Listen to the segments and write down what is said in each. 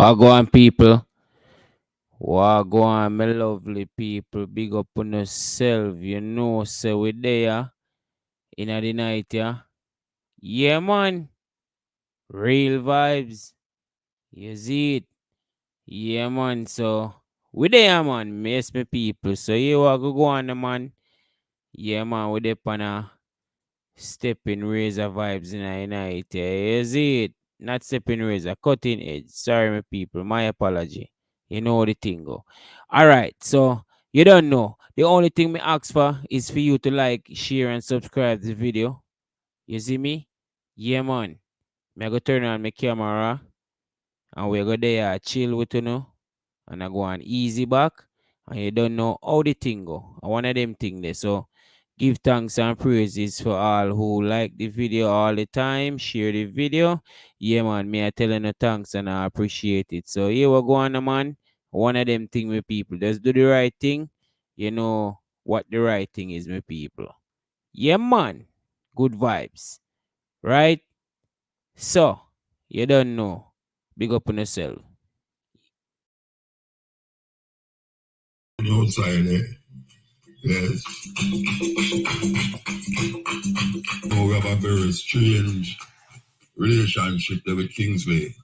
Wagwan people. Wagwan, my lovely people. Big up on yourself. You know, say we there in the night, yeah. Yeah, man. Real vibes. You see it. Yeah, man. So we there, man. Miss me people. So you go on, man. Yeah, man. We there on a stepping razor vibes in the night. Yeah, you see it. Not stepping razor, cutting edge. Sorry, my people. My apology. You know the thing go. All right, so you don't know. The only thing me ask for is for you to like, share, and subscribe the video. You see me? Yeah, man. Me go turn on my camera and we go there chill with you know. And I go on easy back. And you don't know how the thing go. I one of them thing there. So give thanks and praises for all who like the video all the time, share the video. Yeah, man, me I telling you thanks and I appreciate it. So here we go on, man. One of them thing with people. Just do the right thing. You know what the right thing is, my people. Yeah, man. Good vibes. Right? So, you don't know. Big up on yourself. Outside, eh? Yes. Now we have a very strange relationship there with Kingsley.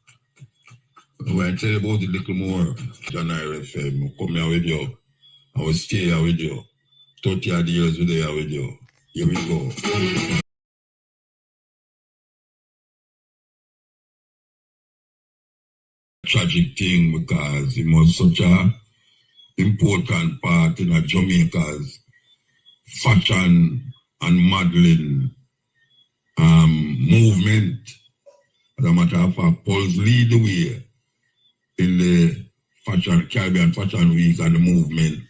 When I tell you about it a little more, John FM, come here with you. I will stay here with you. 30 odd years with here with you. Here we go. Tragic thing because it was such a important part in Jamaica's fashion and modeling movement. As a matter of fact, Paul's lead the way in the Caribbean Fashion Week and the movement.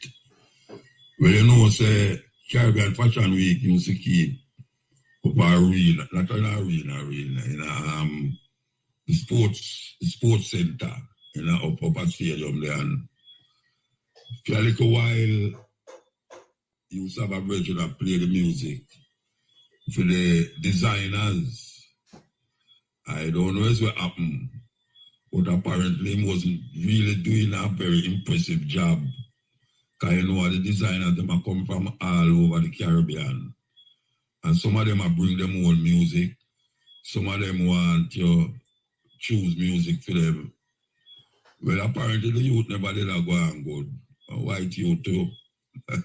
Well, you know, say Caribbean Fashion Week used to keep up a arena, not an arena, in the sports center, in a stadium there. And for a little while, you used to have a version that play the music. For the designers, I don't know what happened, but apparently he wasn't really doing a very impressive job. Because you know the designers, them are come from all over the Caribbean. And some of them are bring them own music. Some of them want to choose music for them. Well, apparently the youth never did that go on good. White youth too. I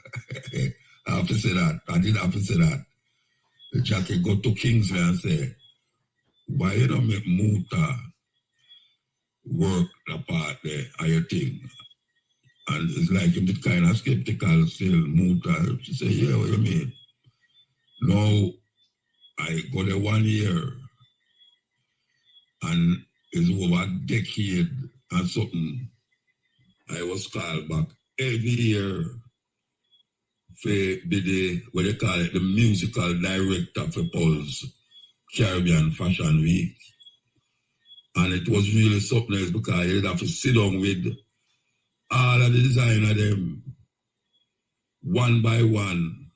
have to say that. I did have to say that. The jacket go to Kingsley and say, why you don't make Muta work the part there, are you think? And it's like a bit kind of skeptical still, Muta. She say, yeah, what you mean? Now, I got there 1 year and it's over a decade and something. I was called back every year for the what they call it, the musical director for Paul's Caribbean Fashion Week. And it was really something else because you'd have to sit down with all of the designer them one by one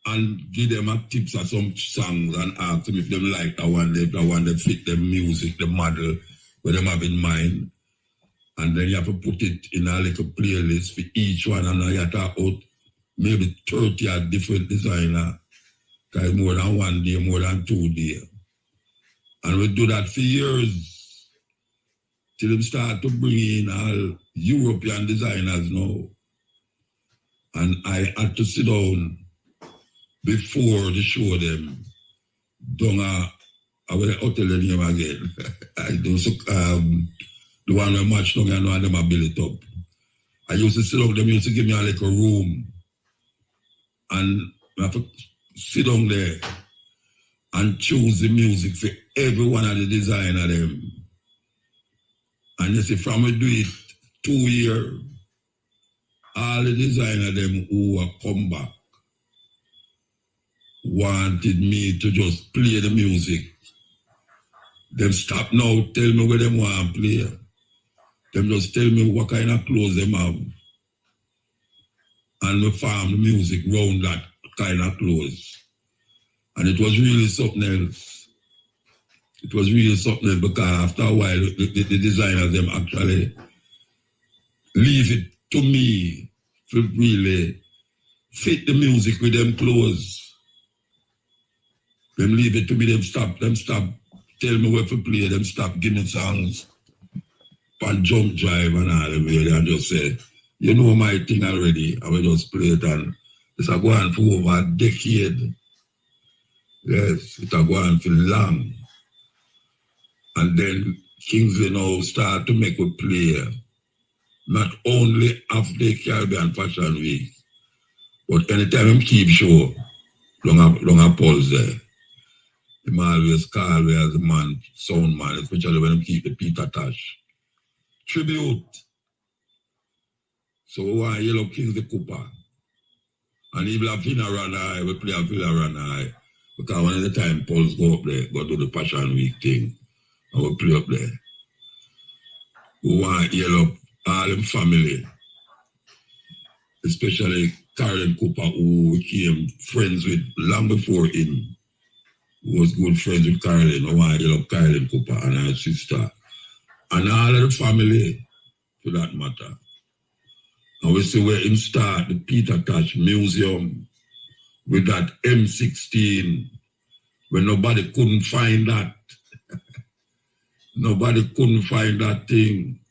and give them a tips of some songs and ask them if them like the one that fit them music, the model, what them have in mind. And then you have to put it in a little playlist for each one, and you have to out maybe 30 different designer, because more than 1 day, more than 2 days. And we do that for years, till them start to bring in all European designers now. And I had to sit down before the show them, down I will tell the name again. I do the one who match down and one them a build it up. I used to sit down, them used to give me a little room. And I have to sit down there and choose the music for every one of the designer them. And you see, from we do it 2 years, all the designer them who have come back wanted me to just play the music. Them stop now, tell me where them want to play. Them just tell me what kind of clothes them have. And we farm the music round that kind of clothes. And it was really something else. It was really something else because after a while, the designers them actually leave it to me to really fit the music with them clothes. Them leave it to me, them stop tell me where to play, them stop give me songs on jump drive and all them really and just say, you know my thing already, I will just play it and it's a go on for over a decade. Yes, it a go on for long. And then Kingsley now start to make a play not only after the Caribbean Fashion Week, but anytime him keep show, long a pulse there. Him always call me as a man, sound man, especially when him keep the Peter Tosh. Tribute. So we want Yellow Kingsley Cooper. And he will have funeral night, we play a funeral night. Because one of the time Pulse go up there, go do the Fashion Week thing, and we play up there. We want Yellow all them family, especially Karen Cooper, who became friends with long before him. Who was good friends with Caroline. I want Yellow Caroline Cooper and her sister. And all of the family, for that matter. And we see where him start the Peter Tosh Museum with that M16, when nobody couldn't find that. Nobody couldn't find that thing.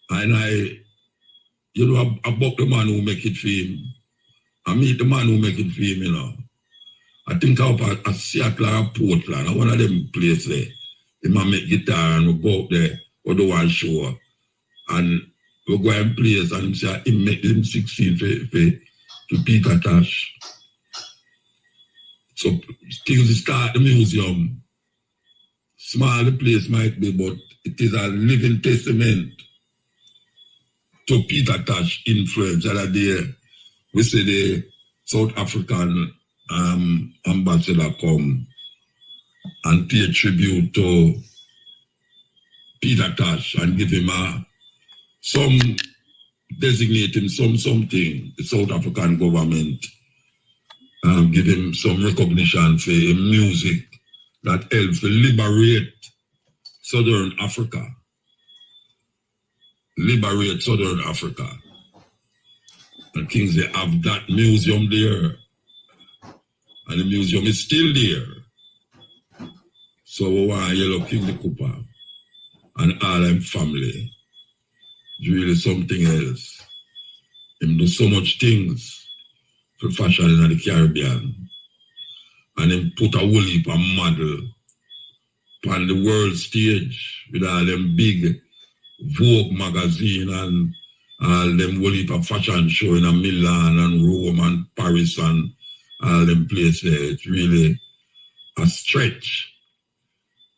And I about the man who make it for him. I meet the man who make it for him, you know. I think up at Seattle or Portland, one of them places there. He might make guitar and we go up there, or do one show. And we go and play and he say, he make him 16 to Peter Tosh. So things start the museum. Small the place might be, but it is a living testament to Peter Tosh influence. The other day, we see the South African ambassador come and pay tribute to Peter Tosh and give him designate him something. The South African government give him some recognition for music that helps to liberate Southern Africa. Liberate Southern Africa. And Kingsley have that museum there. And the museum is still there. So we want Yellow Kingsley Cooper and all them family. It's really something else. Him do so much things for fashion in the Caribbean. And him put a whole heap of model on the world stage with all them big Vogue magazine and all them whole heap of fashion show in Milan and Rome and Paris and all them places there. It's really a stretch,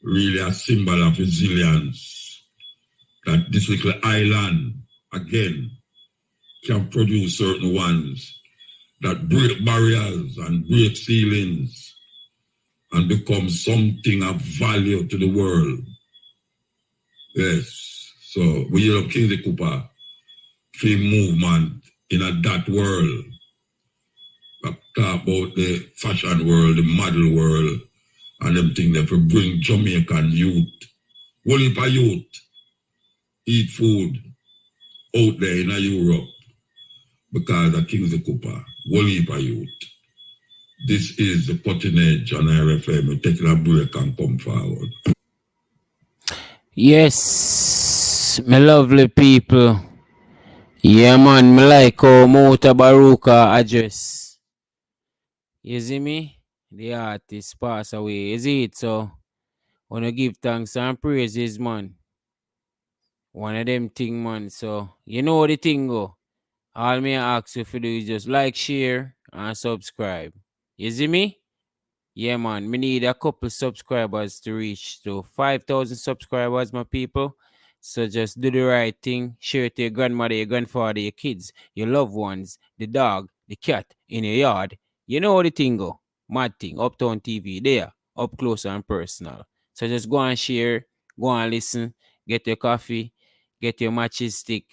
really a symbol of resilience that this little island, again, can produce certain ones that break barriers and break ceilings and become something of value to the world. Yes. So we hear of Kingsley Cooper, free movement in that world. We talk about the fashion world, the model world, and them things that will bring Jamaican youth, whole heap of youth, eat food out there in Europe because of Kingsley Cooper, whole heap of youth. This is the Cutting Edge on RFM. We're taking a break and come forward. Yes, my lovely people. Yeah, man, me like how MUTABARUKA address. You see me? The artist pass away. Is it so? Wanna give thanks and praises, man. One of them thing, man. So, you know the thing go. All me ask you to do is just like, share, and subscribe. You see me? Yeah, man. We need a couple subscribers to reach to 5,000 subscribers, my people. So just do the right thing. Share it to your grandmother, your grandfather, your kids, your loved ones, the dog, the cat in your yard. You know how the thing go. Mad thing. Uptown TV. There. Up close and personal. So just go and share. Go and listen. Get your coffee. Get your matches stick.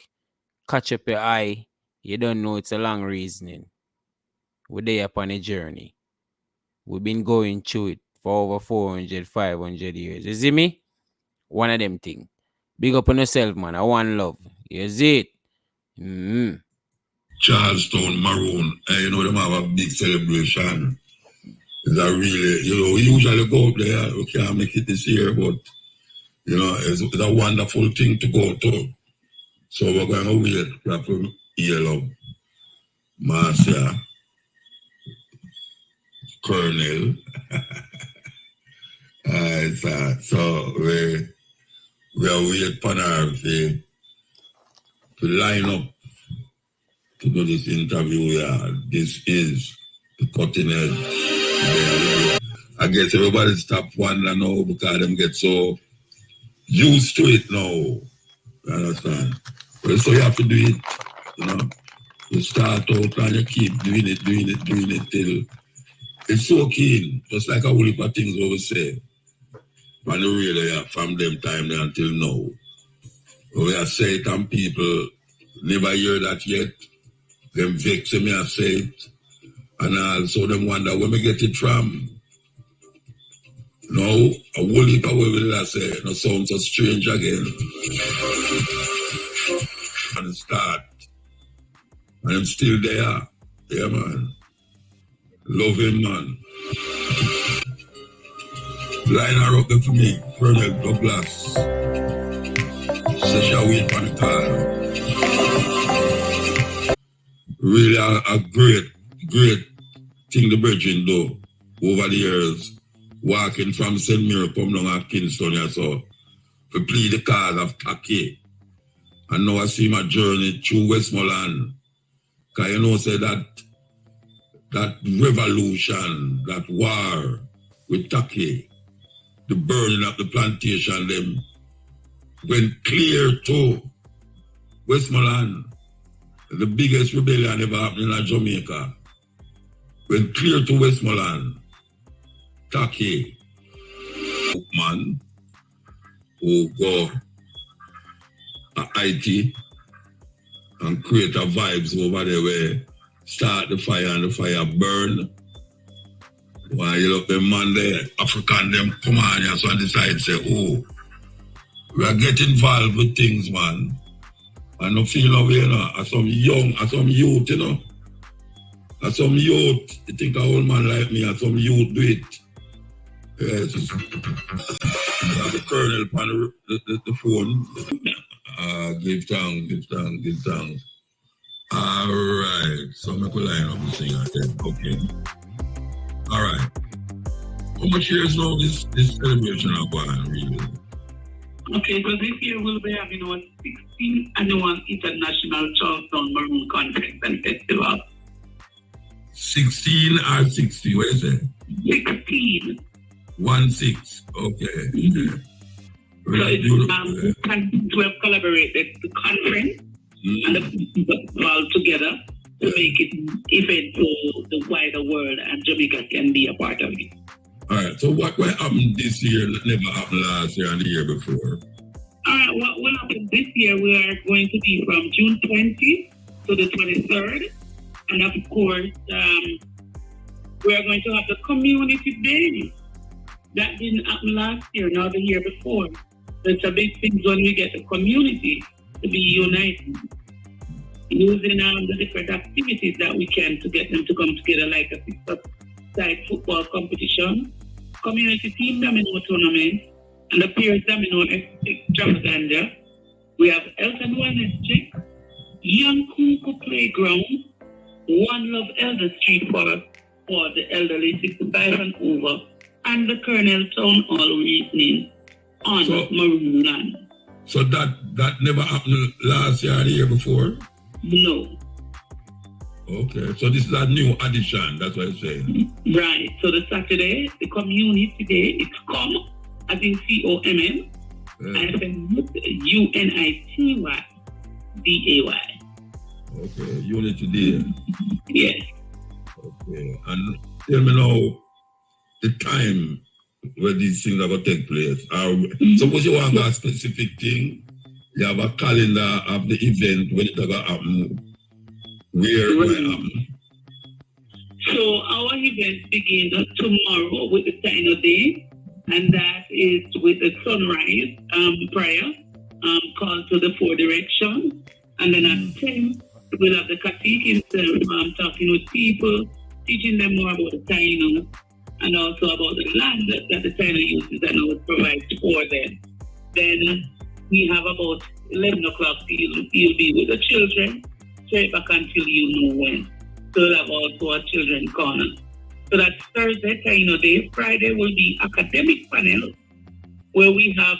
Catch up your eye. You don't know it's a long reasoning. We're there upon a journey. We've been going through it for over 400, 500 years. You see me? One of them thing. Big up on yourself, man. I want love. You see it? Mm-hmm. Charlestown Maroon, you know, them have a big celebration. It's a really, you know, we usually go up there. We can't make it this year, but, you know, it's a wonderful thing to go to. So we're going to wait for Yellow, Marcia, Colonel. So we are waiting for her to line up to do this interview. Yeah, this is the cutting edge. I guess everybody stop wondering now because them get so used to it now. You understand? Well, so you have to do it, you know. You start out and you keep doing it till it's so keen. Just like a whole heap of things we say. From the radio, from them time until now. We have said it and people never hear that yet. Them vex me have said it. And also them wonder where we get it from. No, a whole heap of what we say, no sound so strange again. And start. And I'm still there. Yeah, man. Love him, man. Line her up there for me. Colonel Douglas. Say she'll wait for the car. Really a great thing the brethren do over the years. Walking from St. Mary, come down at Kingston, yeah, so to plead the cause of Taki. And now I see my journey through Westmoreland. Because you know, say that revolution, that war with Taki, the burning of the plantation, them went clear to Westmoreland. The biggest rebellion ever happened in Jamaica. Went clear to Westmoreland. Taki, man, who go at IT and create a vibes over there where start the fire and the fire burn. While you look them man there, African them come on here so and decide say, oh, we are getting involved with things, man. And no feel no way, you know, as some youth, you know. As some youth, you think a old man like me, as some youth do it. Yes. The colonel on the phone. Give thanks. All right. So I'm going to line up the thing again. Okay. All right. How much years now this celebration are going, really? Okay, so this year we'll be having our 16th annual International Charlestown Maroon Conference and Festival. 16 or 60? What is it? 16. 16. Okay. Mm-hmm. So we have collaborated the conference and the festival together to make it an event for the wider world, and Jamaica can be a part of it. All right. So what happened this year that never happened last year and the year before? All right. What will happen this year? We are going to be from June 20th to the 23rd, and of course, we are going to have the community day. That didn't happen last year, nor the year before. It's a big thing when we get the community to be united, using the different activities that we can to get them to come together, like a six-side football competition, community team domino tournament, and the peers domino extravaganza. We have health and wellness check, young Kunku playground, One Love Elder Street for the elderly 65 and over, and the Colonel Town Hall evening on Maroon Land. So that never happened last year or the year before? No. Okay, so this is a new addition, that's what I'm saying. Right. So the Saturday, the community day, it's come as in COMM, and then UNITY DAY. Okay, Unity Day. Yes. Okay, and tell me now the time where these things are going to take place. Suppose you want a specific thing, you have a calendar of the event when it's going to happen, where it will happen. So our event begins tomorrow with the China Day, and that is with the sunrise prayer, called to the four directions. And then at 10, we'll have the CUTTIN talking with people, teaching them more about the China and also about the land that the China uses and how it provides for them. Then we have about 11 o'clock, you'll be with the children, straight back until you know when. So we'll have also a children corner. So that's Thursday, China Day. Friday will be academic panel, where we have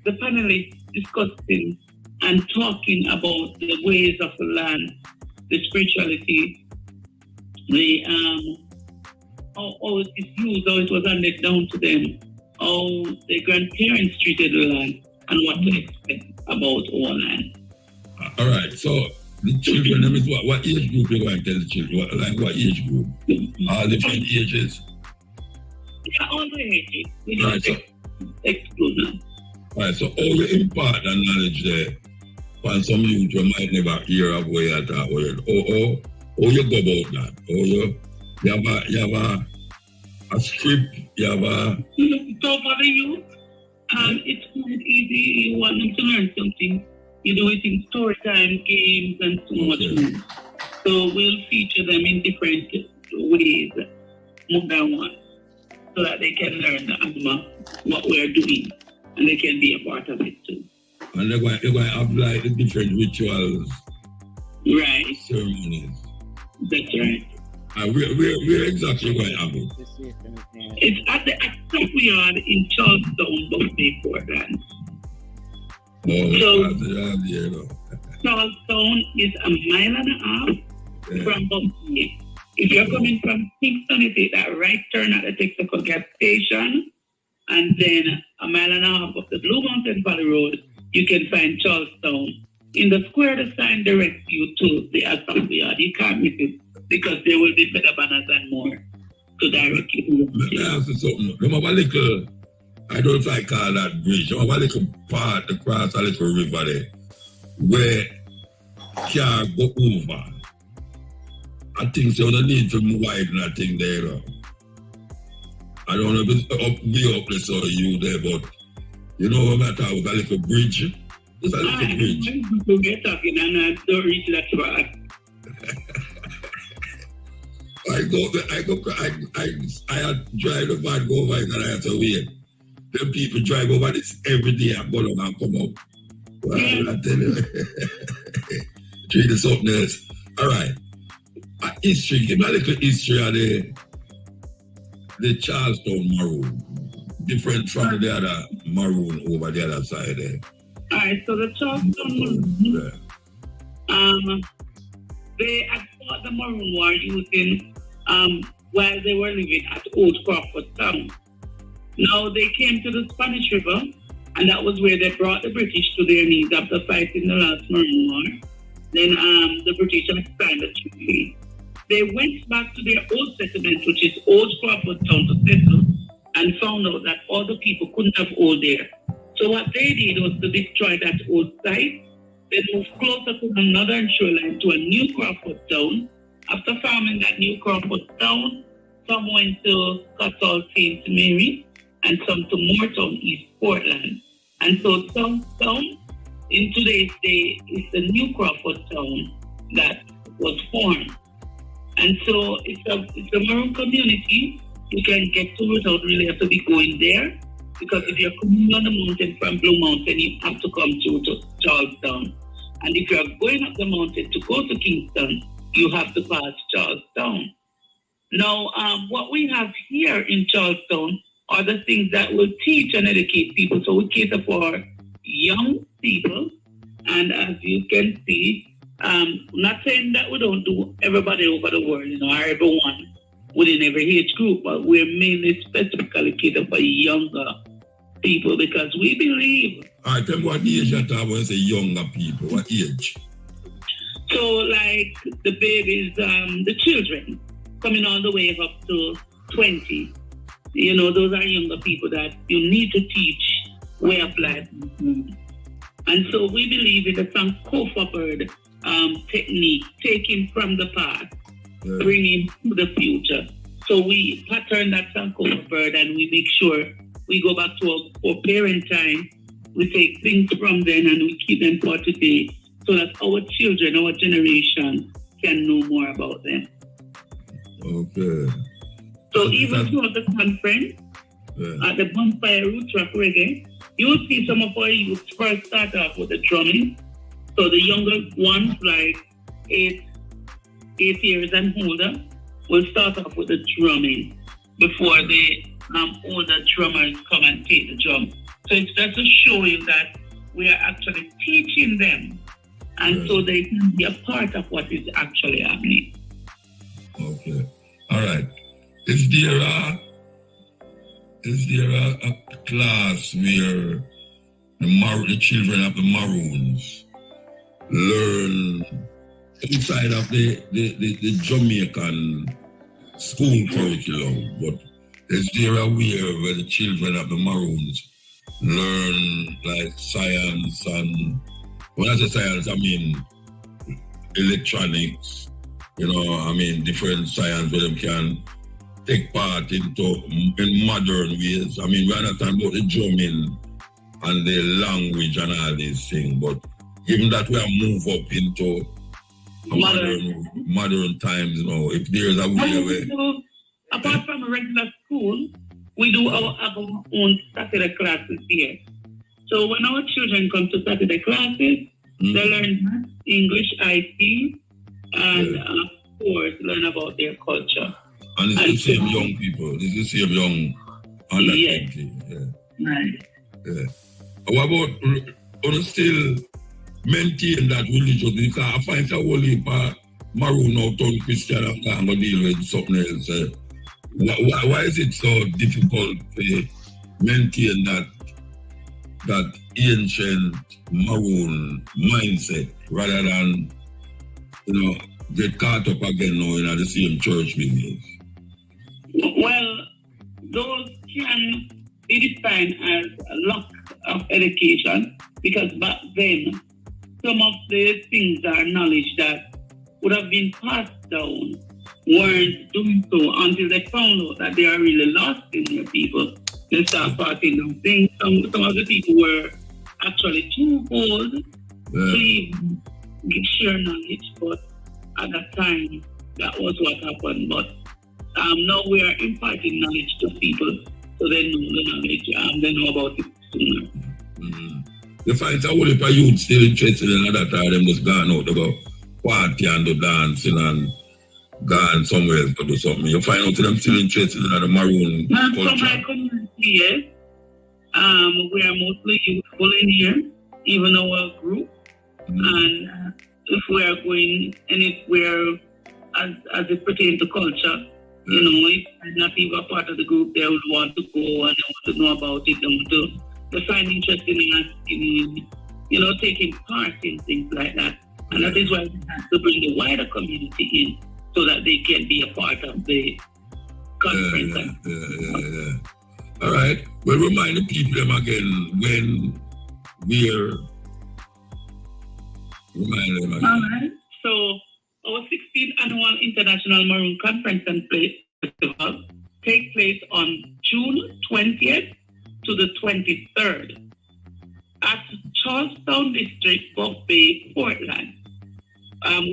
the panelists discussing and talking about the ways of the land, the spirituality, the how it is used, how it was handed down to them, how the grandparents treated the land, and what to expect about our land. All right, so the children, what age group you going to tell the children? What age group? All different ages? Yeah, all the ages. We right, don't exclude them. Right, so how you impart that knowledge there for some youth you might never hear of where you talk about it? How you go about that? You have a script, you have a... So for the youth, it's quite easy. You want them to learn something. You do it in story time, games, and so much more. So we'll feature them in different ways, more than one, so that they can learn the Asma, what we're doing, and they can be a part of it too. And they're going to have like the different rituals, right? Ceremonies. That's right. And where exactly going to have it? It's at the Accept Yard in Charlestown, Buffalo, Portland. Charlestown is a mile and a half from Buffalo. If you're coming from Kingston, you take that right turn at the Texaco gas station, and then a mile and a half up the Blue Mountain Valley Road, you can find Charlestown. In the square, the sign directs you to the assembly yard. You can't miss it because there will be better banners and more to direct you. Let me ask you something. Remember a little, I don't know if I call that bridge, remember a little part across a little river there where car go over. I think so the need to widen that thing there. I don't know if it's up there so you there, but you know what I'm talking about, a little bridge. It's a little bridge. We're talking and I don't reach that far. I drive the van go over and I have to wait. The people drive over this every day and go down and come up. Well, I tell you. Treat this something else. All right. History, give me a little history of the Charlestown Maroon. Different from the other Maroon over the other side there. All right, so the Charlestown Maroon, they had fought the Maroon War using while they were living at Old Crawford Town. Now they came to the Spanish River, and that was where they brought the British to their knees after fighting the last Maroon War. Then the British expanded treaty. They went back to their old settlement, which is Old Crawford Town, to settle, and found out that all the people couldn't have old there. So what they did was to destroy that old site. They moved closer to the northern shoreline to a new Crawford Town. After farming that new Crawford Town, some went to Castle St. Mary and some to Moortown, East Portland. And so Town, in today's day, is the new Crawford Town that was formed. And so it's a Maroon community. You can get to it without really have to be going there. Because if you're coming on the mountain from Blue Mountain, you have to come through to Charlestown. And if you're going up the mountain to go to Kingston, you have to pass Charlestown. Now, what we have here in Charlestown are the things that will teach and educate people. So we cater for young people. And as you can see, Not saying that we don't do everybody over the world, or everyone within every age group, but we're mainly specifically catered for younger people because we believe. All right, tell me what age you talk when you say younger people. What age? So, like the babies, the children, coming all the way up to 20. Those are younger people that you need to teach way of life. And so we believe in the Sankofa technique, taking from the past, bringing to the future. So we pattern that Sankofa and we make sure we go back to our parent time. We take things from them and we keep them for today so that our children, our generation can know more about them. Okay. So even throughout the conference, at the Bonfire Root Rock Reggae, you will see some of our youth first start off with the drumming. So the younger ones, like 8 years and older, will start off with the drumming before the older drummers come and take the drum. So it's just to show you that we are actually teaching them, and so they can be a part of what is actually happening. Okay. All right. Is there a class where the children of the Maroons learn inside of the Jamaican school curriculum? But is there a way where the children of the Maroons learn like science and, when I say science, I mean electronics, different science where them can take part in modern ways. I mean, we understand about the drumming and the language and all these things, but given that we are move up into modern times, if there's a way where... Apart from a regular school, we do our own Saturday classes here. So when our children come to Saturday classes, they learn math, English, IT, and of course, learn about their culture. And it's the same young people. It's the same young under 20. Right. Yeah. What about still maintain that religion? Because I find a whole heap of Maroon out on Christian and I'm going to deal with something else. Why is it so difficult to maintain that ancient Maroon mindset rather than, get caught up again now in the same church business? Well, those can be defined as a lack of education because back then, some of the things are knowledge that would have been passed down weren't doing so until they found out that they are really lost in their people. They start passing down things. Some of the people were actually too old to even share knowledge, but at that time, that was what happened. But now we are imparting knowledge to people so they know the knowledge, they know about it sooner. You find a whole heap of youth still interested in that time, them just gone out about party and do dancing and gone somewhere else to do something. You find out them still interested in the Maroon culture. From my community, yes. We are mostly youthful in here, even our group. And if we are going anywhere as it pertains to culture, if I'm not even a part of the group, they would want to go and they want to know about it. They want to find interest in taking part in things like that. And that is why we have to bring the wider community in so that they can be a part of the conference. All right. Well, remind the people them again when we're... Remind them again. All right. So our 16th Annual International Maroon Conference and Play Festival takes place on June 20th to the 23rd at Charlestown District, Buff Bay, Portland.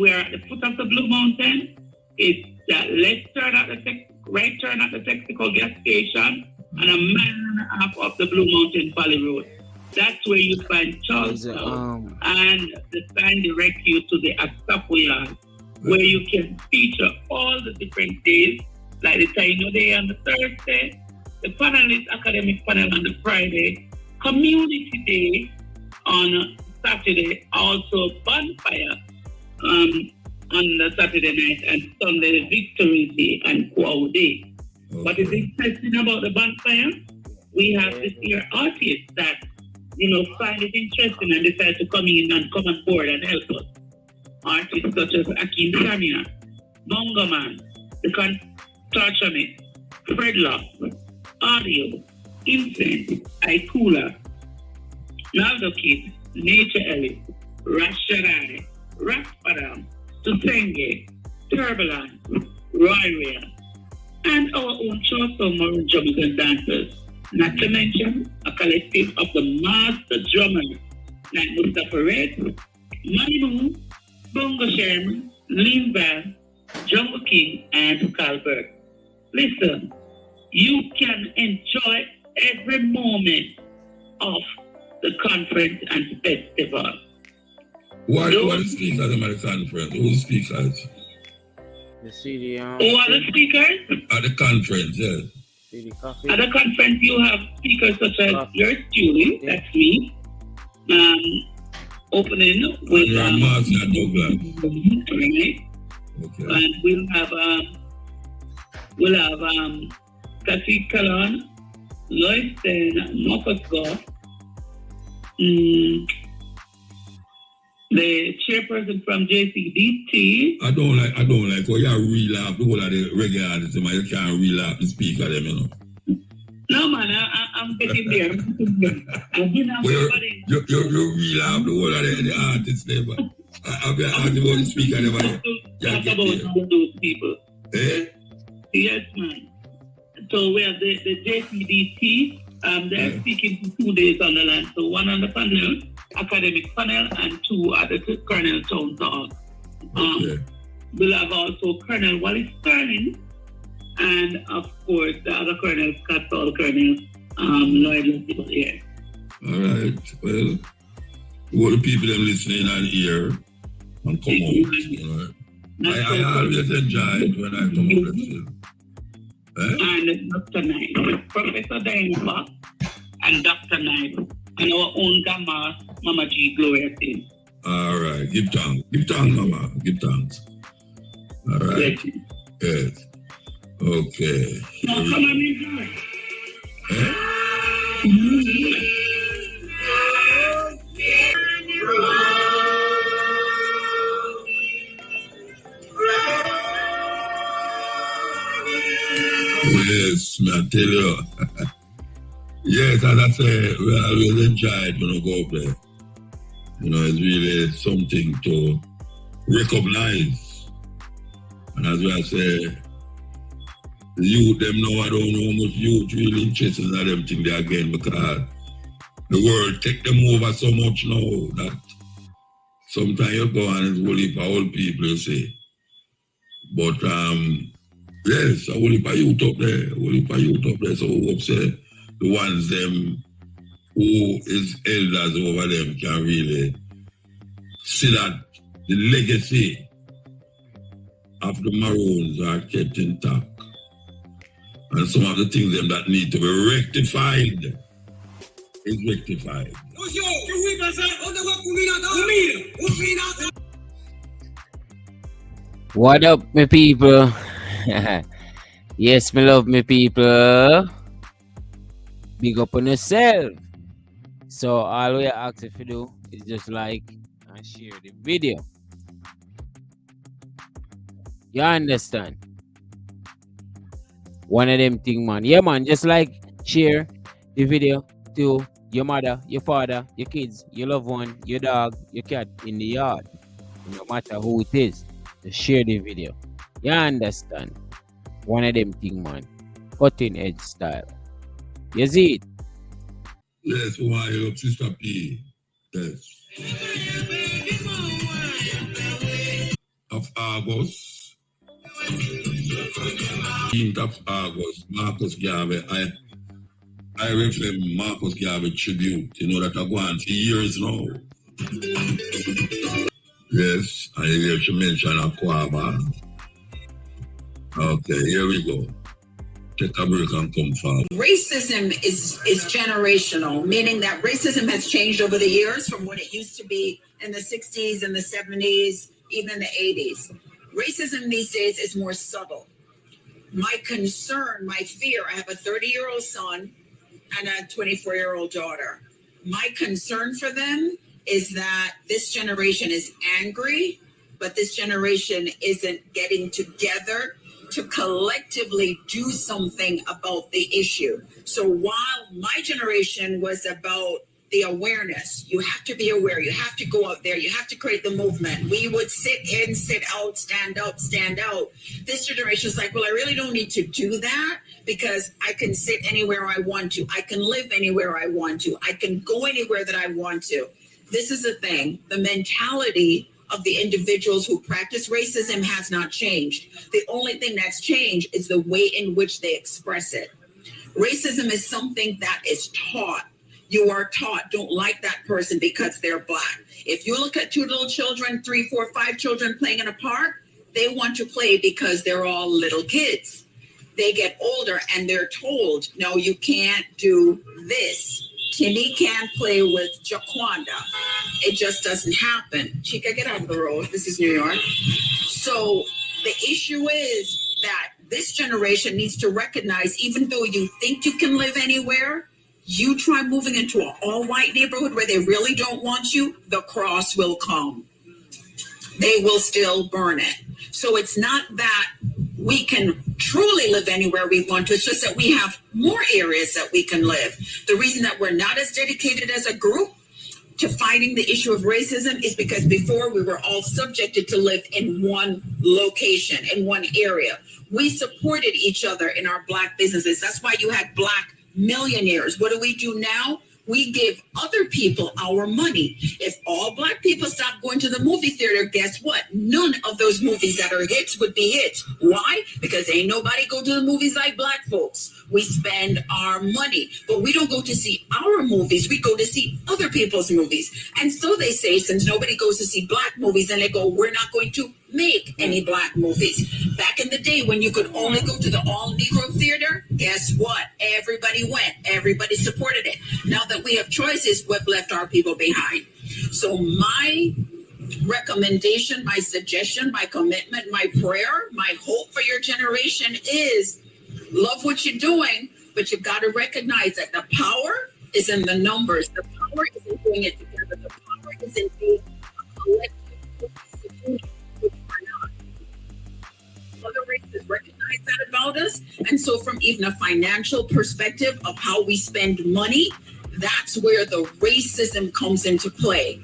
We are at the foot of the Blue Mountain. It's that left turn at the right turn at the Texaco gas station and a mile and a half up the Blue Mountain Valley Road. That's where you find Charlestown, and the sign directs you to the Astapo Yard, where you can feature all the different days, like the Taino Day on the Thursday, the panelist academic panel on the Friday, Community Day on Saturday, also Bonfire on the Saturday night and Sunday the Victory Day and Quo Day. Okay. What is interesting about the bonfire? We have this year artists that, find it interesting and decide to come in and come on board and help us. Artists such as Akin Sanya, Bongo Man, The Contortionist, Fredlock, Audio, Infant, Aikula, Naldo Kid, Nature Ellis, Rashadai, Raspadam, Tusenge, Turbulence, Roy and our own Chaucer Maroon drummers and dancers. Not to mention a collective of the master drummers like Mustafa Red, Money Moon, Bongo Sherman, Lean Van, Jungle King, and Calvert. Listen, you can enjoy every moment of the conference and festival. What are the speakers at the conference? Who speakers? The CD. Who are the speakers? At the conference, yes. CD Coffee. At the conference, you have speakers such as yours, Julie, that's me. Opening with Marcia Douglas. Right. Okay. And we'll have Kathy Callan, Loiston, Marcus Goff, the chairperson from JCDT. I don't like how you relap the whole of the reggae artists, man. You can't relap the speaker them, No man, I'm getting there. I've been on somebody. You relap the whole of the artists them. I've been asking about the speaker them. Talk about those people. Eh? Yes, man. So we have the JCDT. They're speaking for 2 days on the land. So one on the panel, academic panel, and two at the Colonel Town Talk. We'll have also Colonel Wallace Sterling, and of course the other Colonel, Scott Saul Colonel, Lloyd Lucy here. All right. Well, all the people them listening and hear and come out. I always enjoy it when I come out the film. And Dr. Knight, Professor Diana Fox, and Dr. Knight, and our own Gamma, Mama G. Gloria Thing. All right. Give thanks. Give thanks, Mama. Give thanks. All right. Yes. Okay. Now, come on in. Yes, I tell you. Yes, as I say, we always enjoy it when I go up there. It's really something to recognize. And as I say, the youth, them now, I don't know how much youth really interested in them thing there again, because the world take them over so much now that sometimes you go and it's only for old people, you see. But yes, a whole heap of youth up there, so we hope say the ones them who is elders over them can really see that the legacy of the Maroons are kept intact. And some of the things them that need to be rectified is rectified. What up, my people? Yes, me love me people. Big up on yourself. So all we ask if you do is just like and share the video. You understand? One of them thing, man. Yeah, man. Just like share the video to your mother, your father, your kids, your loved one, your dog, your cat in the yard. No matter who it is, just share the video. You understand? One of them thing, man. Cutting edge style. You see it? Yes, we want you up, Sister P. Yes. Of August. 18th of August, Marcus Garvey. I refer Marcus Garvey tribute. That I go on for years now. Yes, and you should mention Aquaba. Okay, here we go. Take a break and come forward. Racism is generational, meaning that racism has changed over the years from what it used to be in the 60s and the 70s even in the 80s. Racism these days is more subtle. My concern, my fear, I have a 30-year-old son and a 24-year-old daughter. My concern for them is that this generation is angry, but this generation isn't getting together to collectively do something about the issue. So while my generation was about the awareness, you have to be aware, you have to go out there, you have to create the movement. We would sit in, sit out, stand up, stand out. This generation is like, well, I really don't need to do that because I can sit anywhere I want to. I can live anywhere I want to. I can go anywhere that I want to. This is the thing. The mentality of the individuals who practice racism has not changed. The only thing that's changed is the way in which they express it. Racism is something that is taught. You are taught, don't like that person because they're Black. If you look at 2 little children, 3, 4, 5 children playing in a park, they want to play because they're all little kids. They get older and they're told, no, you can't do this. Timmy can't play with Jaquanda. It just doesn't happen. Chica, get out of the road. This is New York. So the issue is that this generation needs to recognize, even though you think you can live anywhere, you try moving into an all-white neighborhood where they really don't want you, the cross will come. They will still burn it. So it's not that we can truly live anywhere we want to. It's just that we have more areas that we can live. The reason that we're not as dedicated as a group to fighting the issue of racism is because before we were all subjected to live in one location, in one area. We supported each other in our Black businesses. That's why you had Black millionaires. What do we do now? We give other people our money. If all Black people stop going to the movie theater, guess what? None of those movies that are hits would be hits. Why? Because ain't nobody go to the movies like Black folks. We spend our money, but we don't go to see our movies. We go to see other people's movies. And so they say, since nobody goes to see Black movies, and they go, we're not going to make any Black movies. Back in the day when you could only go to the all-Negro theater, guess what? Everybody went. Everybody supported it. Now that we have choices, we've left our people behind. So my recommendation, my suggestion, my commitment, my prayer, my hope for your generation is love what you're doing, but you've got to recognize that the power is in the numbers. The power is in doing it together. The power is in being a collective community. Other races recognize that about us. And so from even a financial perspective of how we spend money, that's where the racism comes into play.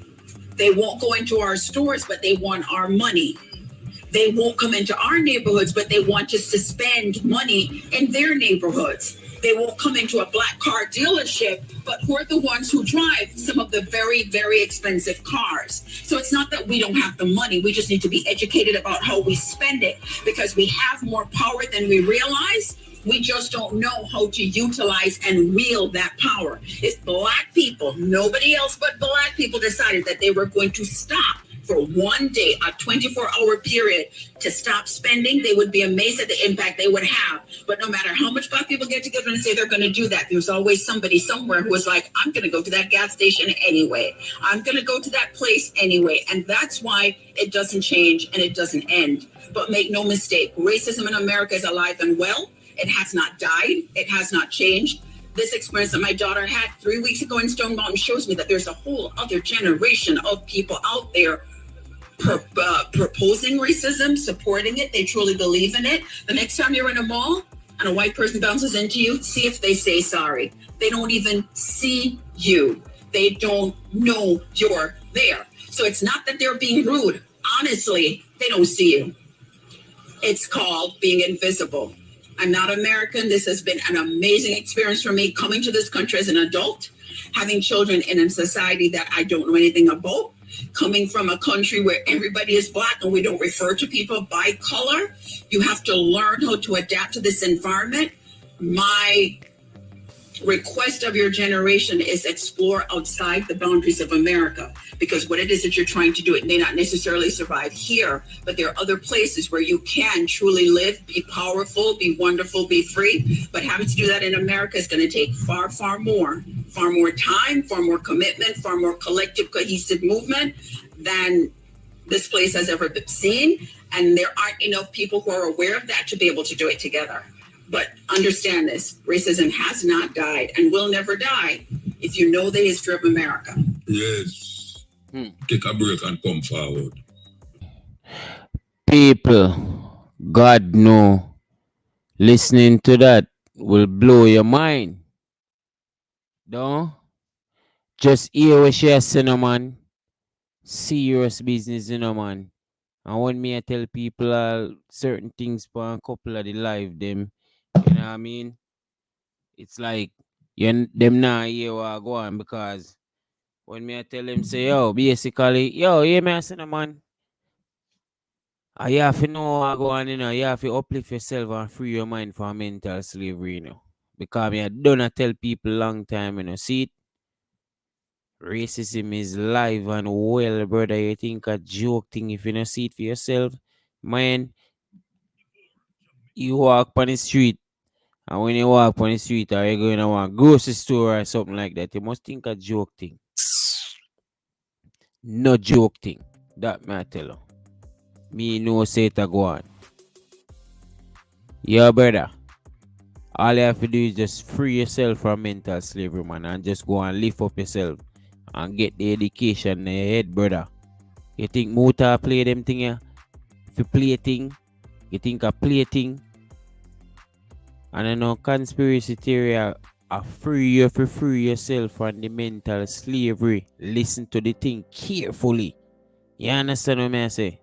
They won't go into our stores, but they want our money. They won't come into our neighborhoods, but they want us to spend money in their neighborhoods. They won't come into a Black car dealership, but who are the ones who drive some of the very, very expensive cars. So it's not that we don't have the money. We just need to be educated about how we spend it, because we have more power than we realize. We just don't know how to utilize and wield that power. If Black people, nobody else but Black people, decided that they were going to stop for one day, a 24-hour period, to stop spending, they would be amazed at the impact they would have. But no matter how much Black people get together and say they're going to do that, there's always somebody somewhere who is like, I'm going to go to that gas station anyway. I'm going to go to that place anyway. And that's why it doesn't change and it doesn't end. But make no mistake, racism in America is alive and well. It has not died. It has not changed. This experience that my daughter had 3 weeks ago in Stone Mountain shows me that there's a whole other generation of people out there proposing racism, supporting it. They truly believe in it. The next time you're in a mall and a white person bounces into you, see if they say sorry. They don't even see you. They don't know you're there. So it's not that they're being rude. Honestly, they don't see you. It's called being invisible. I'm not American. This has been an amazing experience for me coming to this country as an adult, having children in a society that I don't know anything about, coming from a country where everybody is Black and we don't refer to people by color. You have to learn how to adapt to this environment. My request of your generation is explore outside the boundaries of America, because what it is that you're trying to do, it may not necessarily survive here, but there are other places where you can truly live, be powerful, be wonderful, be free. But having to do that in America is going to take far, far more time, far more commitment, far more collective, cohesive movement than this place has ever seen, and there aren't enough people who are aware of that to be able to do it together. But understand this, racism has not died and will never die if you know the history of America. Yes. Take a break and come forward. People, God know, listening to that will blow your mind. Don't just hear what she has said, no, man. Serious business, you know, man. And when me I tell people certain things for a couple of the live them, you know what I mean? It's like them now hear what I go on, because when me I tell them say, yo, basically, yo, hear me I say, no, man. You have to know what go on, you know. You have to uplift yourself and free your mind from mental slavery, you know. Because me I don't tell people long time, you know. See it? Racism is live and well, brother. You think a joke thing if you don't see it for yourself. Man, you walk on the street, and when you walk on the street or you're going to a grocery store or something like that, you must think a joke thing. No joke thing. That me I tell you. Me no say it a go on. Yeah, brother. All you have to do is just free yourself from mental slavery, man, and just go and lift up yourself and get the education in your head, brother. You think Muta play them thing here? If you play a thing, you think I play a thing. And I know conspiracy theory are free you to free yourself from the mental slavery. Listen to the thing carefully. You understand what I say?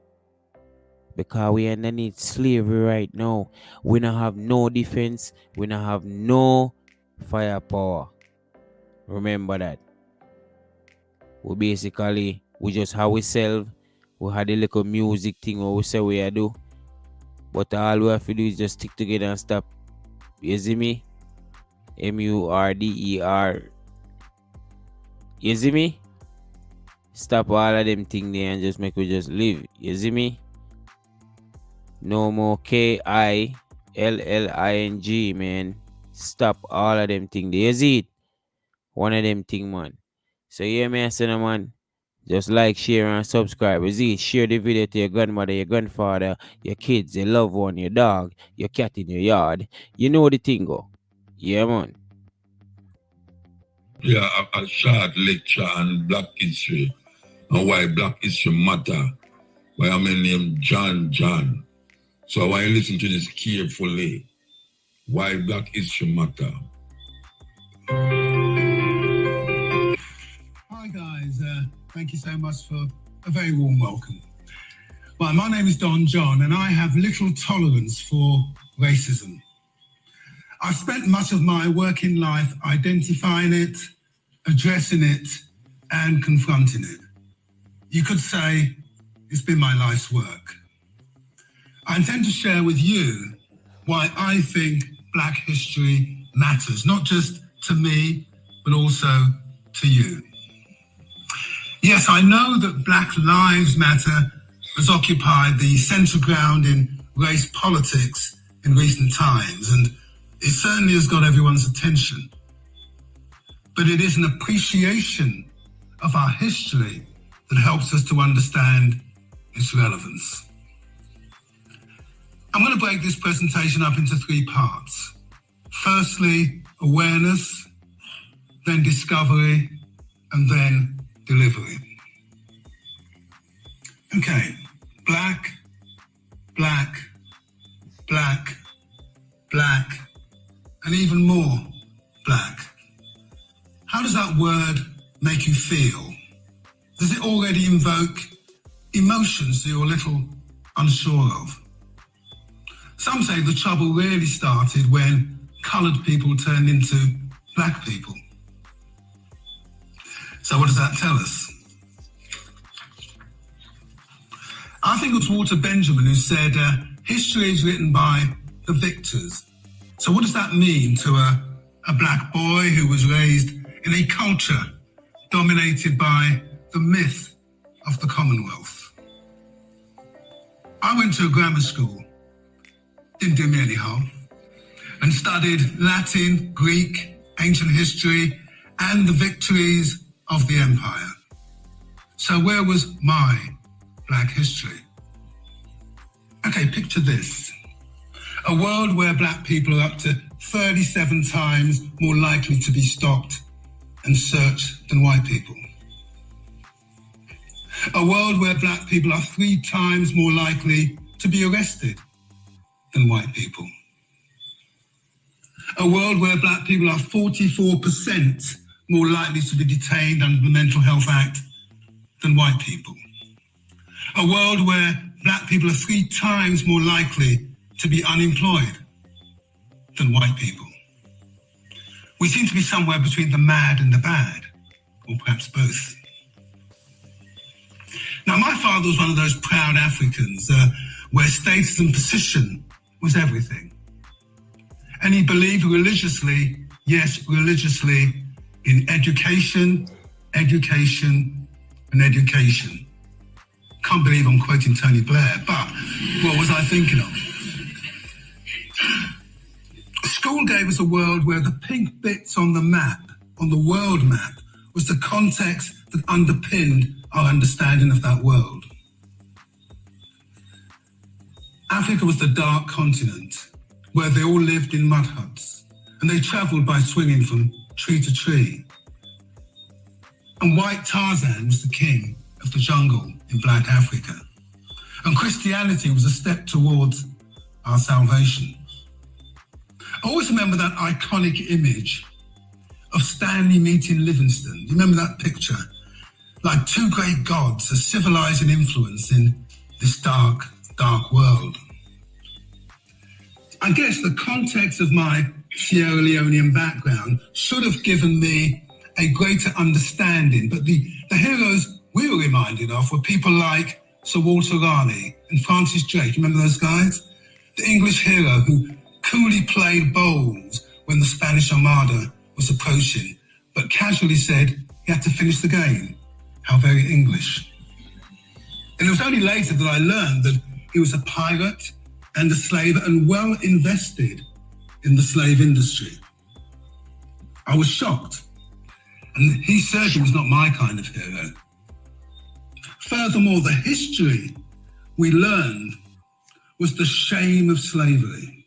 Because we underneath slavery right now. We don't have no defense. We don't have no firepower. Remember that. We just have ourselves. We had a little music thing what we say we do. But all we have to do is just stick together and stop. You see me? MURDER. You see me? Stop all of them things there and just make we just live. You see me? No more KILLING, man. Stop all of them things there. You see it? One of them things, man. So yeah, man, I say, man. Just like, share, and subscribe. You see, share the video to your grandmother, your grandfather, your kids, your loved one, your dog, your cat in your yard. You know the thing, go. Yeah, man. Yeah, a short lecture on Black history and why Black history matter. Why I'm named John. So I want you to listen to this carefully. Why Black history matter. Hi guys, thank you so much for a very warm welcome. Well, my name is Don John and I have little tolerance for racism. I've spent much of my working life identifying it, addressing it, and confronting it. You could say it's been my life's work. I intend to share with you why I think Black history matters, not just to me, but also to you. Yes, I know that Black Lives Matter has occupied the central ground in race politics in recent times, and it certainly has got everyone's attention. But it is an appreciation of our history that helps us to understand its relevance. I'm going to break this presentation up into 3 parts. Firstly, awareness, then discovery, and then delivery. Okay, black, black, black, black, and even more black. How does that word make you feel? Does it already invoke emotions that you're a little unsure of? Some say the trouble really started when coloured people turned into black people. So what does that tell us? I think it was Walter Benjamin who said, history is written by the victors. So what does that mean to a black boy who was raised in a culture dominated by the myth of the Commonwealth? I went to a grammar school, didn't do me any harm, and studied Latin, Greek, ancient history, and the victories of the empire. So where was my black history. Okay, picture this. A world where black people are up to 37 times more likely to be stopped and searched than white people. A world where black people are 3 times more likely to be arrested than white people. A world where black people are 44% more likely to be detained under the Mental Health Act than white people. A world where black people are 3 times more likely to be unemployed than white people. We seem to be somewhere between the mad and the bad, or perhaps both. Now, my father was one of those proud Africans where status and position was everything. And he believed religiously, yes, religiously, in education, education, and education. Can't believe I'm quoting Tony Blair, but what was I thinking of? School gave us a world where the pink bits on the map, on the world map, was the context that underpinned our understanding of that world. Africa was the dark continent where they all lived in mud huts and they travelled by swinging from tree to tree. And white Tarzan was the king of the jungle in black Africa. And Christianity was a step towards our salvation. I always remember that iconic image of Stanley meeting Livingstone. You remember that picture? Like 2 great gods, a civilizing influence in this dark, dark world. I guess the context of my Sierra Leonean background should have given me a greater understanding, but the heroes we were reminded of were people like Sir Walter Raleigh and Francis Drake. You remember those guys? The English hero who coolly played bowls when the Spanish Armada was approaching, but casually said he had to finish the game. How very English. And it was only later that I learned that he was a pirate and a slave and well invested in the slave industry. I was shocked. And he certainly was not my kind of hero. Furthermore, the history we learned was the shame of slavery.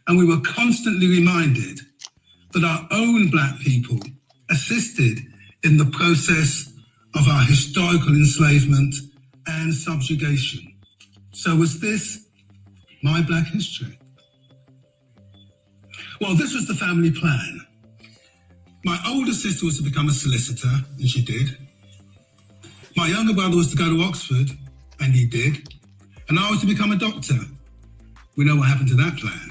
And we were constantly reminded that our own black people assisted in the process of our historical enslavement and subjugation. So was this my black history? Well, this was the family plan. My older sister was to become a solicitor, and she did. My younger brother was to go to Oxford, and he did. And I was to become a doctor. We know what happened to that plan.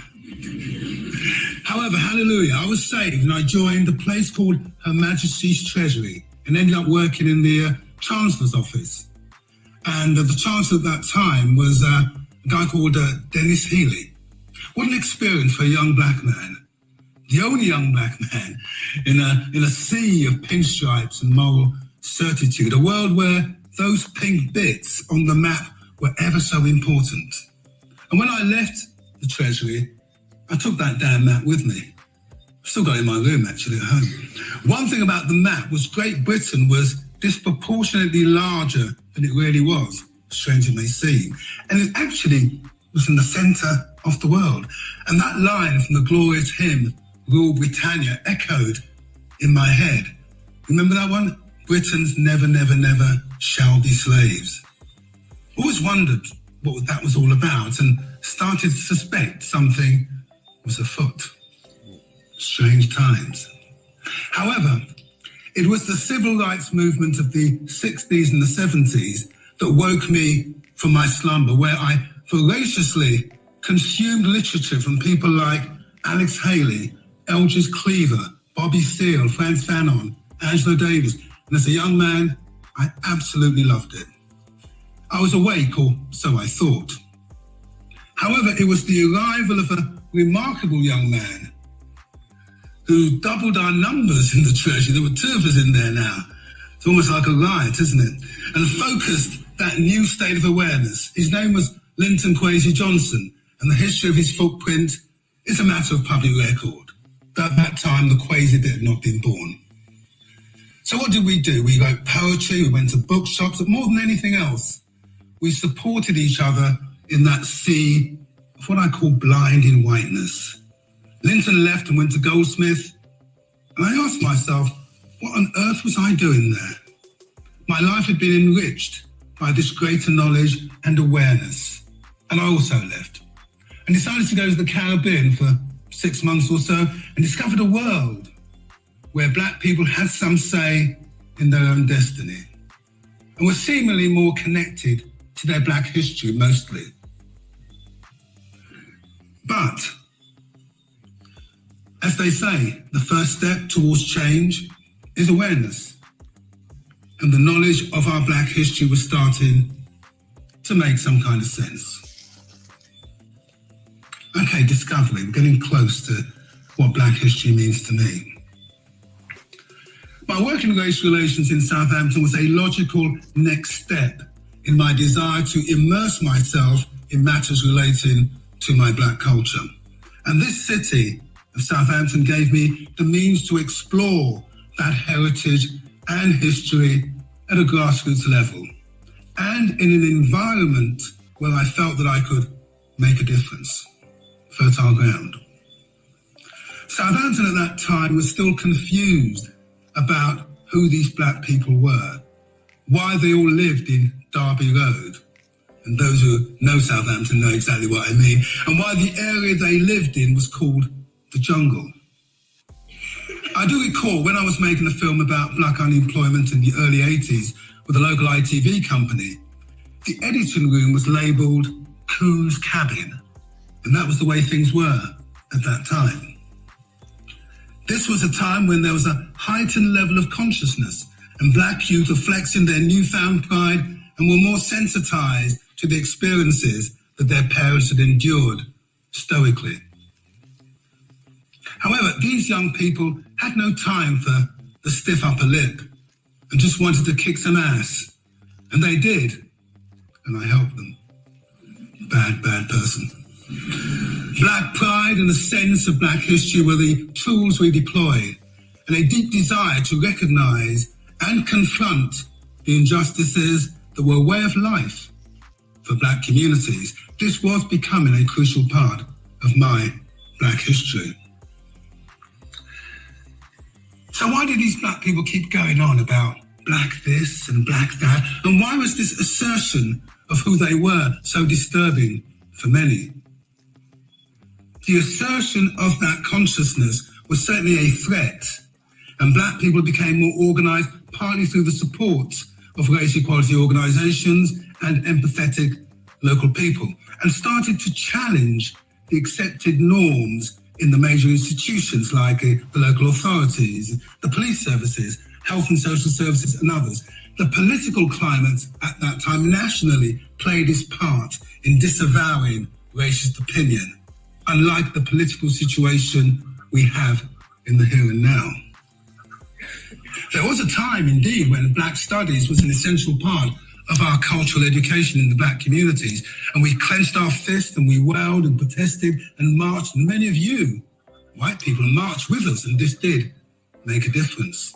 However, hallelujah, I was saved, and I joined a place called Her Majesty's Treasury and ended up working in the Chancellor's office. And the Chancellor at that time was a guy called Dennis Healy. What an experience for a young black man. The only young black man in a sea of pinstripes and moral certitude, a world where those pink bits on the map were ever so important. And when I left the Treasury, I took that damn map with me. I've still got it in my room, actually, at home. One thing about the map was Great Britain was disproportionately larger than it really was, strange it may seem. And it actually was in the centre of the world. And that line from the glorious hymn, Rule Britannia, echoed in my head. Remember that one? Britons never, never, never shall be slaves. Always wondered what that was all about and started to suspect something was afoot. Strange times. However, it was the civil rights movement of the 60s and the 70s that woke me from my slumber, where I voraciously consumed literature from people like Alex Haley, Eldridge Cleaver, Bobby Seale, Frantz Fanon, Angela Davis. And as a young man, I absolutely loved it. I was awake, or so I thought. However, it was the arrival of a remarkable young man who doubled our numbers in the Treasury. There were 2 of us in there now. It's almost like a riot, isn't it? And focused that new state of awareness. His name was Linton Kwesi Johnson, and the history of his footprint is a matter of public record. At that time, the Kwesi bit had not been born. So what did we do? We wrote poetry, we went to bookshops, but more than anything else, we supported each other in that sea of what I call blinding whiteness. Linton left and went to Goldsmith, and I asked myself, what on earth was I doing there? My life had been enriched by this greater knowledge and awareness, and I also left and decided to go to the Caribbean for 6 months or so and discovered a world where black people had some say in their own destiny and were seemingly more connected to their black history mostly. But, as they say, the first step towards change is awareness. And the knowledge of our black history was starting to make some kind of sense. Okay, discovery. We're getting close to what black history means to me. My work in race relations in Southampton was a logical next step in my desire to immerse myself in matters relating to my black culture. And this city of Southampton gave me the means to explore that heritage and history at a grassroots level, and in an environment where I felt that I could make a difference. Fertile ground. Southampton at that time was still confused about who these black people were, why they all lived in Derby Road, and those who know Southampton know exactly what I mean, and why the area they lived in was called the jungle. I do recall when I was making a film about black unemployment in the early 80s with a local ITV company, the editing room was labelled Coon's Cabin, and that was the way things were at that time. This was a time when there was a heightened level of consciousness, and black youth were flexing their newfound pride and were more sensitised to the experiences that their parents had endured stoically. However, these young people had no time for the stiff upper lip and just wanted to kick some ass. And they did. And I helped them. Bad person. Black pride and a sense of black history were the tools we deployed, and a deep desire to recognise and confront the injustices that were a way of life for black communities. This was becoming a crucial part of my black history. So why did these black people keep going on about black this and black that? And why was this assertion of who they were so disturbing for many? The assertion of that consciousness was certainly a threat, and black people became more organised partly through the support of race equality organisations and empathetic local people, and started to challenge the accepted norms in the major institutions like the local authorities, the police services, health and social services and others. The political climate at that time nationally played its part in disavowing racist opinion, unlike the political situation we have in the here and now. There was a time, indeed, when black studies was an essential part of our cultural education in the black communities, and we clenched our fists and we wailed and protested and marched, and many of you, white people, marched with us, and this did make a difference.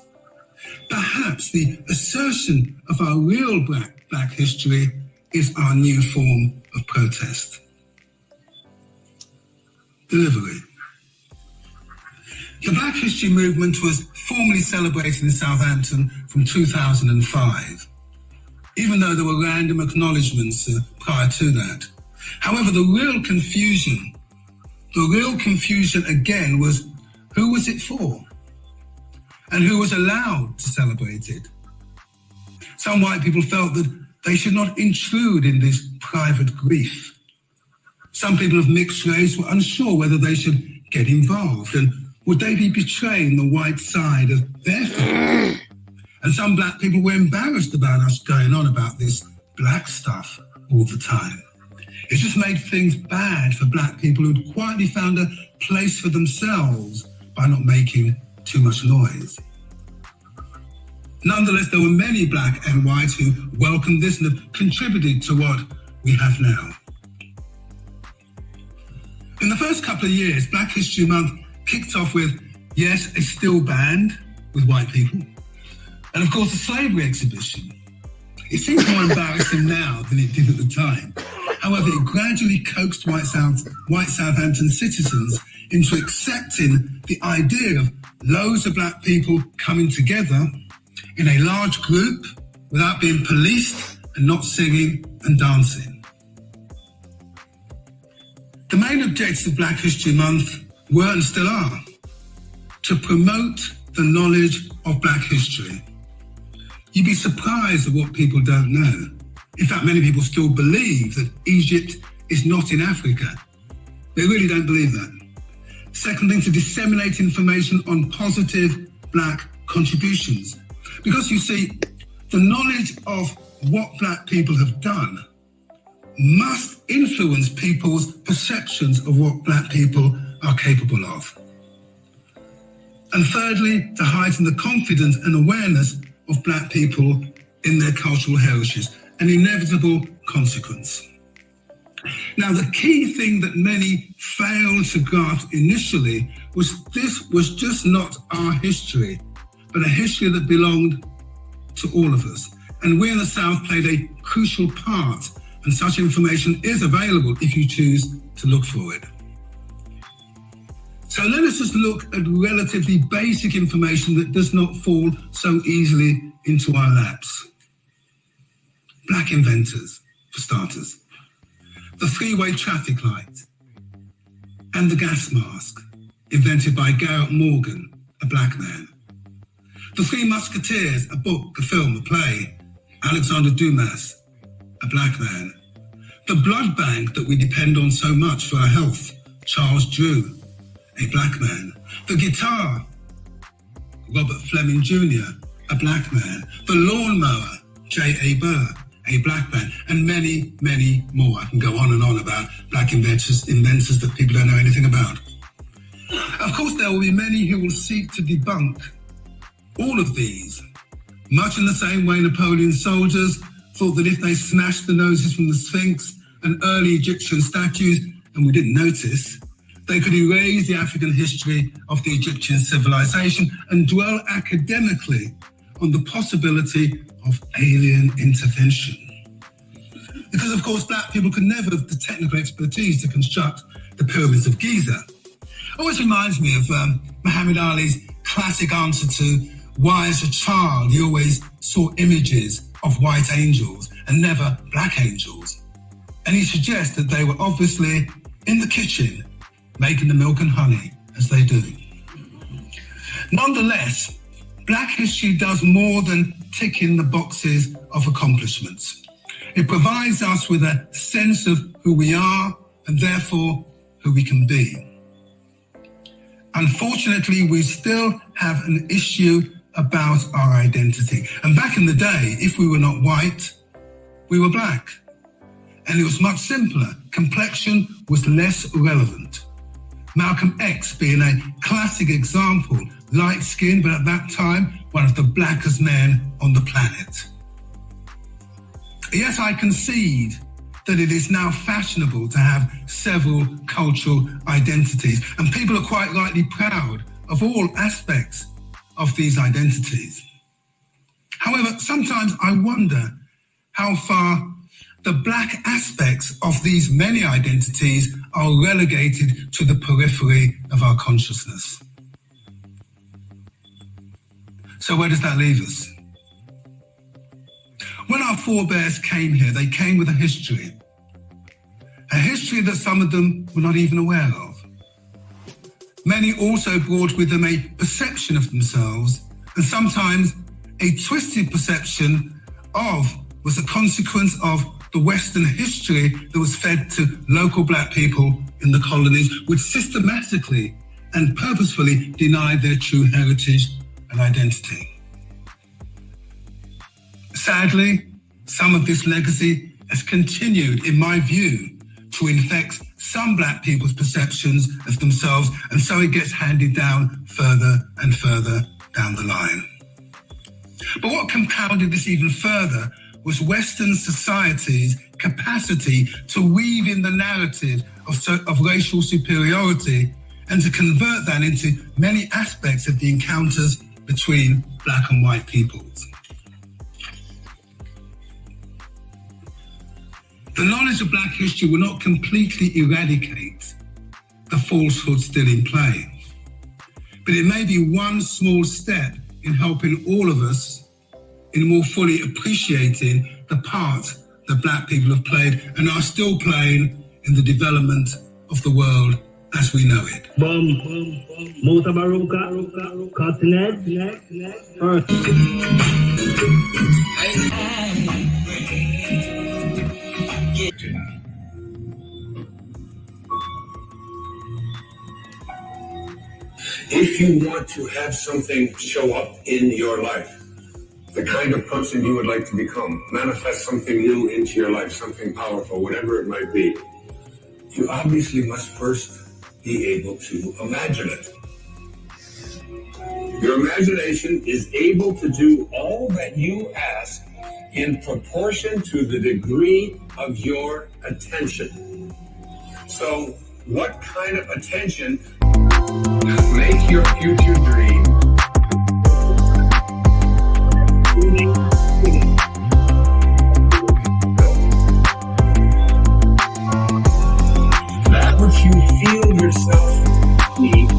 Perhaps the assertion of our real black history is our new form of protest. Delivery. The Black History Movement was formally celebrated in Southampton from 2005, even though there were random acknowledgements prior to that. However, the real confusion again was who was it for? And who was allowed to celebrate it? Some white people felt that they should not intrude in this private grief. Some people of mixed race were unsure whether they should get involved, and would they be betraying the white side of their family? And some black people were embarrassed about us going on about this black stuff all the time. It just made things bad for black people who'd quietly found a place for themselves by not making too much noise. Nonetheless, there were many black and white who welcomed this and have contributed to what we have now. In the first couple of years, Black History Month kicked off with, yes, a still band with white people, and of course a slavery exhibition. It seems more embarrassing now than it did at the time. However, it gradually coaxed white Southampton citizens into accepting the idea of loads of black people coming together in a large group without being policed and not singing and dancing. The main objectives of Black History Month were and still are to promote the knowledge of Black history. You'd be surprised at what people don't know. In fact, many people still believe that Egypt is not in Africa. They really don't believe that. Second thing, to disseminate information on positive Black contributions. Because you see, the knowledge of what Black people have done must influence people's perceptions of what Black people are capable of. And thirdly, to heighten the confidence and awareness of Black people in their cultural heritage, an inevitable consequence. Now, the key thing that many failed to grasp initially was this was just not our history, but a history that belonged to all of us. And we in the South played a crucial part, and such information is available if you choose to look for it. So let us just look at relatively basic information that does not fall so easily into our laps. Black inventors, for starters. The three-way traffic light and the gas mask, invented by Garrett Morgan, a black man. The Three Musketeers, a book, a film, a play, Alexander Dumas, a black man. The blood bank that we depend on so much for our health, Charles Drew, a black man. The guitar, Robert Fleming Jr., a black man. The lawnmower, J.A. Burr, a black man, and many, many more. I can go on and on about black inventors that people don't know anything about. Of course, there will be many who will seek to debunk all of these, much in the same way Napoleon's soldiers thought that if they smashed the noses from the Sphinx and early Egyptian statues, and we didn't notice, they could erase the African history of the Egyptian civilization and dwell academically on the possibility of alien intervention. Because, of course, black people could never have the technical expertise to construct the pyramids of Giza. Always reminds me of Muhammad Ali's classic answer to why, as a child, he always saw images of white angels and never black angels. And he suggests that they were obviously in the kitchen making the milk and honey, as they do. Nonetheless, Black history does more than tick in the boxes of accomplishments. It provides us with a sense of who we are and therefore who we can be. Unfortunately, we still have an issue about our identity. And back in the day, if we were not white, we were black. And it was much simpler. Complexion was less relevant. Malcolm X being a classic example, light skinned, but at that time, one of the blackest men on the planet. Yes, I concede that it is now fashionable to have several cultural identities, and people are quite rightly proud of all aspects of these identities. However, sometimes I wonder how far the black aspects of these many identities are relegated to the periphery of our consciousness. So where does that leave us? When our forebears came here, they came with a history that some of them were not even aware of. Many also brought with them a perception of themselves, and sometimes a twisted perception was a consequence of the Western history that was fed to local black people in the colonies, which systematically and purposefully denied their true heritage and identity. Sadly, some of this legacy has continued, in my view, to infect some black people's perceptions of themselves, and so it gets handed down further and further down the line. But what compounded this even further was Western society's capacity to weave in the narrative of racial superiority and to convert that into many aspects of the encounters between black and white peoples. The knowledge of Black history will not completely eradicate the falsehood still in play, but it may be one small step in helping all of us in more fully appreciating the part that Black people have played and are still playing in the development of the world as we know it. MUTABARUKA, CUTTIN, Earth. If you want to have something show up in your life, the kind of person you would like to become, manifest something new into your life, something powerful, whatever it might be, you obviously must first be able to imagine it. Your imagination is able to do all that you ask in proportion to the degree of your attention. So, what kind of attention make your future dream that which you feel yourself need,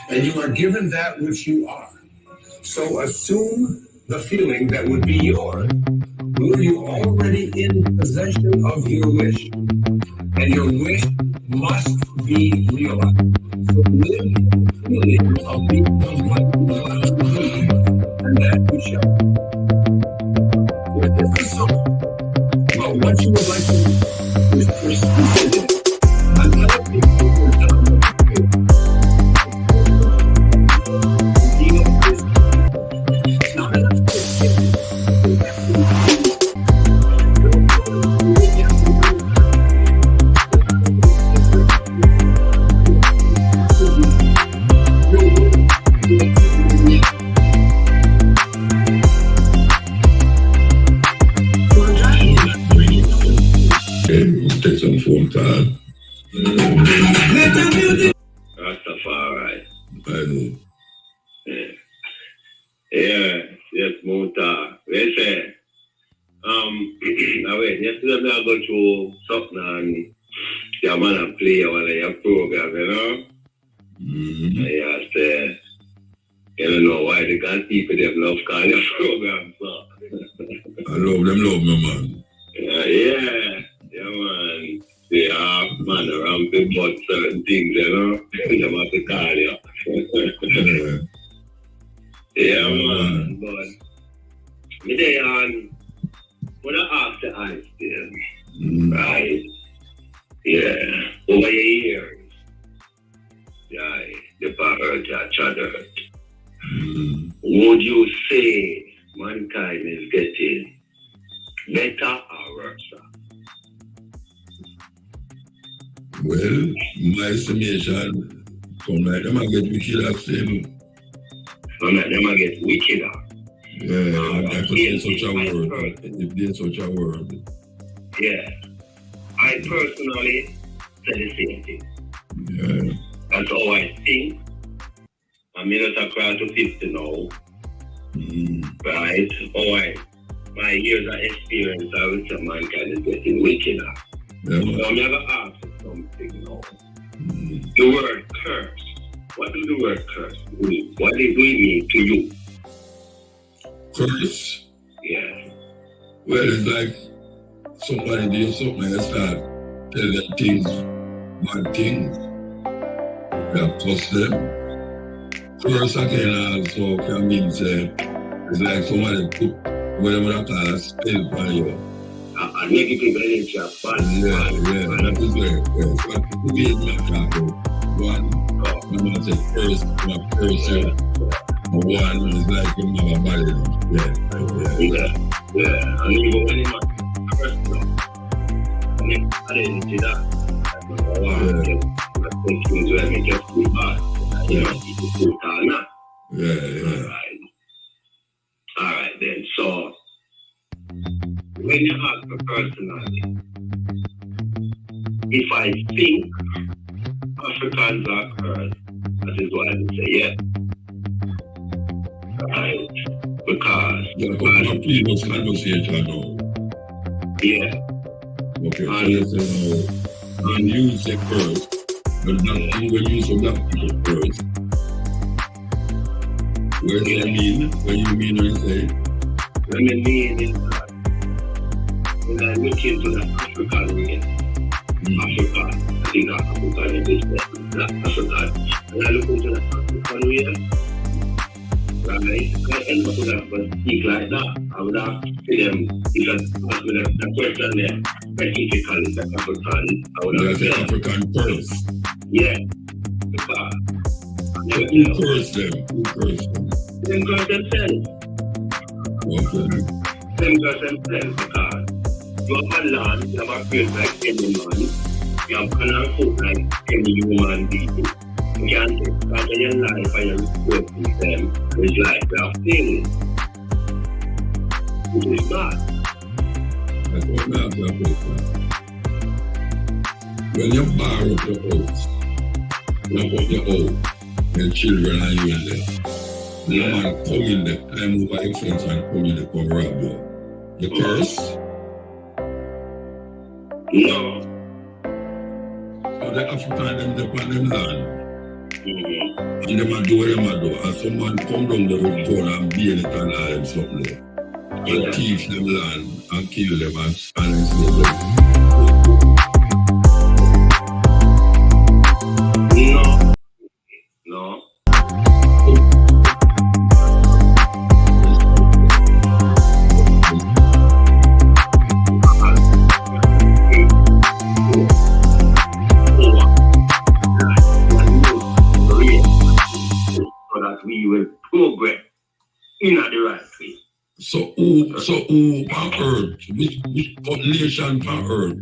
and you are given that which you are. So assume the feeling that would be yours were you already in possession of your wish, and your wish must be realized. So live the feeling of becoming what you want to be, and that you shall. With this assumption, but what you would like to do is persist in it until it becomes done with you. It's not enough to think. Take some phone call. Rastafari. I know. Yes, Muta. Listen. Now wait, yesterday I go through something and your man play on your program, you know? Mm-hmm. And you say, you don't know why they can't keep it, they love call your program, so. I love them, man. Yeah, man. They are man around about certain things, you know? They have to call you. Yeah, man. But me there on when I ask the Einstein, right? Yeah, over your years, yeah, the parental childhood. Would you say mankind is getting better or worse? Well, my estimation, come like them I get wicked at same. Come like them I get wickeder. Yeah, that's such a word. If there's such a word. Yeah. I personally say the same thing. Yeah. That's how I think. I'm not across to 50 now. Right? My years of experience, I would say mankind is getting wickeder. Yeah, so I'm never asked for something now. The word curse. What does the word curse mean? What does it mean to you? Curse? Yeah. Well, it's like somebody did something and start telling them things, bad things. That cost them. Curse again also can mean say it's like somebody put whatever that call a spell on you. A negative energy, bad. Yeah, that is right. Yeah. So to be in that talk about one, I'm gonna say first, one person, one is like you have a body. Yeah. And even when you have personal, I mean, I didn't see that. Things where me just be bad. You know, people put on that. Yeah. All right then. So when you ask for personality, if I think Africans are cursed, that is why I would say yes. Right? Because previous conversation now. Yeah. Okay, so you say now, when you say curse, but not when you say black people curse. What does that mean? What do you mean when you say? What I mean is that when I look into the African way, Africa, I think that African is black African. When I look into the African way, right, I end up with a speak like that. I would have to them, if I ask me the question there, specifically the African, I would have said African curse. Yeah. Because who cursed them? Who cursed them? Them curse themselves. Okay. Them curse themselves because you have a land, you have a place like any man, you have an foot like any human being. You can't take part of your life and you respect them. It's like they are failing. It is bad. That's what we have to approach. When you borrow your house, you put your house, your children are you in there. The man come in there, climb over your fence and come in there, come rob you. You curse? No. So the African them depend on them land. And them a do what them a do. And some man come down there with gun and bail it and all them something there. And teach them land and kill them and enslave them. No. So that we will progress in the right way. So who on earth, which nation on earth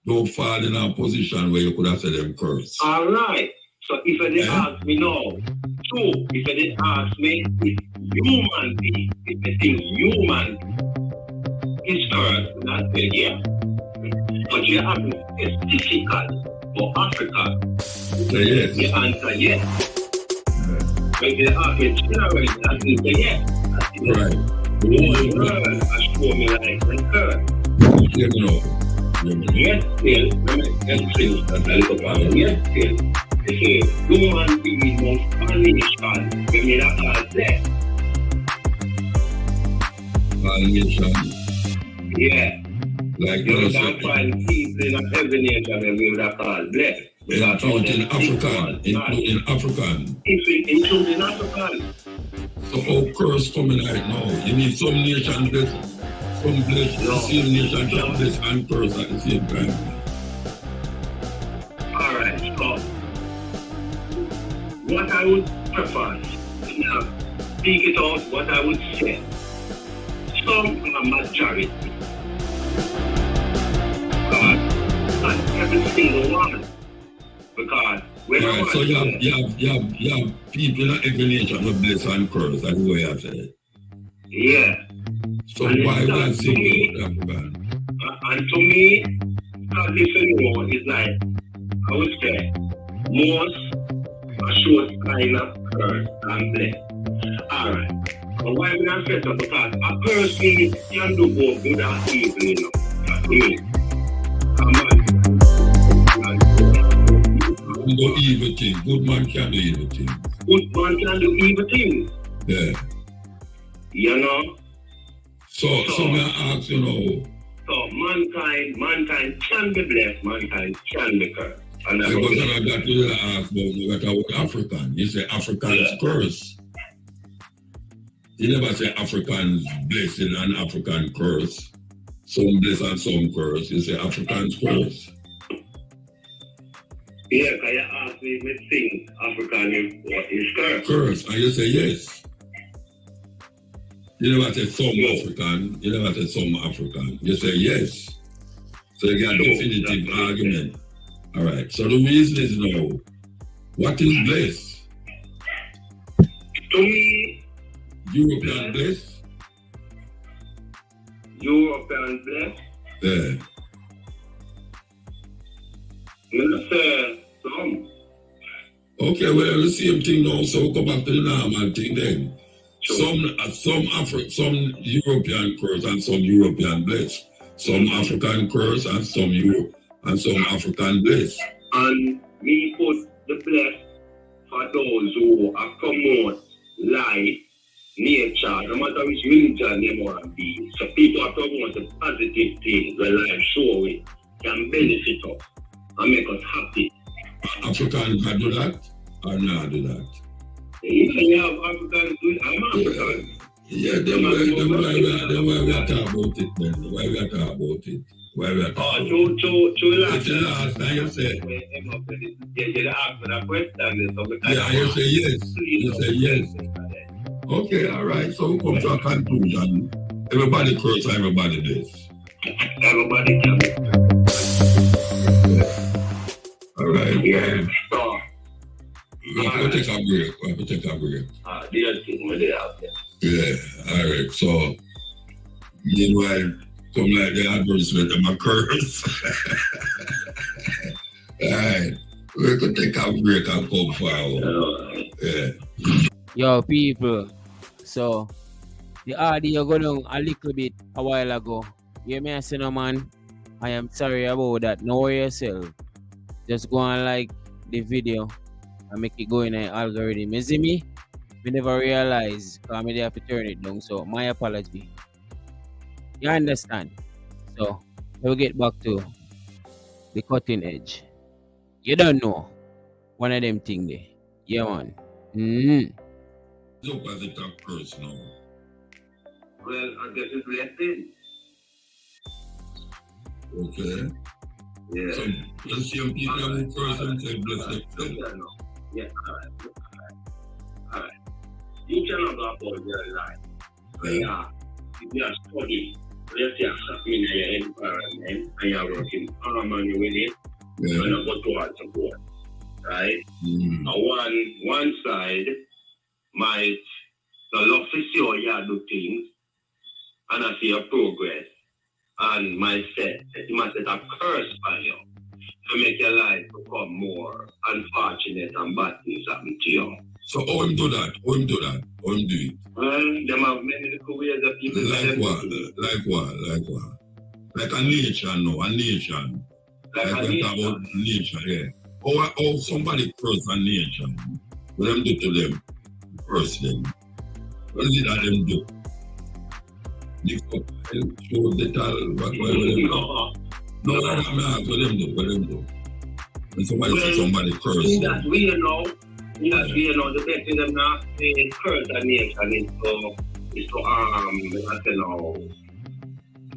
don't fall in a position where you could have said them curse? All right. So if they ask me now, so if they ask me if human being, if they think human is cursed, that's the yeah. But you have to specifically for Africa. Yes. The answer yes. When they ask me generally, that's the yes. Right. The whole world has shown me like and curse. Yes, still. Let's finish that a little part. Yes, still. They say, human being must punish God when they are called death. Punish. Yeah. Like you don't find people in every nation when we would have called blessed. Including African. Including African. So how curse coming right now? You need some nation blessed, some blessed, the same nation can bless and curse at the same time. Alright, so what I would prefer, speak it out, what I would say. Some are majority. Not every single one. Because right, so you have people in every nation who bless and curse, that's the way I said it. Yeah. So and why would I say that? And to me, this is like, I would say, most a short kind of curse and bless. Alright. But why would I say that? Because a person can do both good and evil, you know. That's me. Do evil things. Good man can do evil things. Good man can do evil things. Yeah. You know? So may I ask, you know. So mankind can be blessed, mankind can be cursed. And I got to ask about African. You say Africans curse. You never say Africans blessing and African curse. Some bless and some curse. You say Africans curse. Yeah, because you ask me if I think African is curse. Curse, and you say yes. You never say some African. You never say some African. You say yes. So you got a definitive argument. All right. So the reason is now, what is blessed? To me, European blessed. European blessed. Yeah. You say some. Okay, well, the same thing now. So we'll come back to the normal thing then. Sure. Some European curse and some European blessed. Some African curse and some Europe and some African bless. And me put the bless for those who have promote life, nature, no matter which religion they want to be. So people are promote the positive things where life show it can benefit us and make us happy. Africans can do that or not do that? If you have Africans do it, I'm African. Yeah, then why we are talking about it then? Why we are talking about it? Why we are talking about it? It's the last time you said. You ask me that question. Yeah, you say yes. You say yes. Okay, all right. So we come to a conclusion. Everybody curse, everybody this. Everybody can. All right. Yeah. We have to take a break. Yeah, all right. So, meanwhile, come like the advertisement of my curse. All right. We could take a break and come forward. Yeah. Yo, people. So, the audio go down a little bit a while ago. You may say, no, man, I am sorry about that. Know yourself. Just go and like the video and make it go in an algorithm. You see me? We never realize because I have to turn it down. So, my apology. You understand? So, we'll get back to the cutting edge. You don't know. One of them thing there. Yeah, man. Look as it a curse now. Well, I guess it's blessing. Okay. Yeah. So, the same people who curse and say bless themselves. Yeah, all right. You cannot go about your life. Yeah. If you are studying, let's say something in your environment and you are working harmony with it, and you go towards support. Right? One side might love to see how you do things and I see your progress and might set a curse on you to make your life become more unfortunate and bad things happen to you. So how him do that? How him do it? Well, them have many little ways that people like what? Like a nation, no, a nation. Like we talk about nature, yeah. How somebody curse a nation, what them do to them? Curse them. What is it that them do? Lift up and show the tall, what them do? No, I'm not what them do. When somebody say somebody curse them. That we know, the best thing them not saying curse a nation is to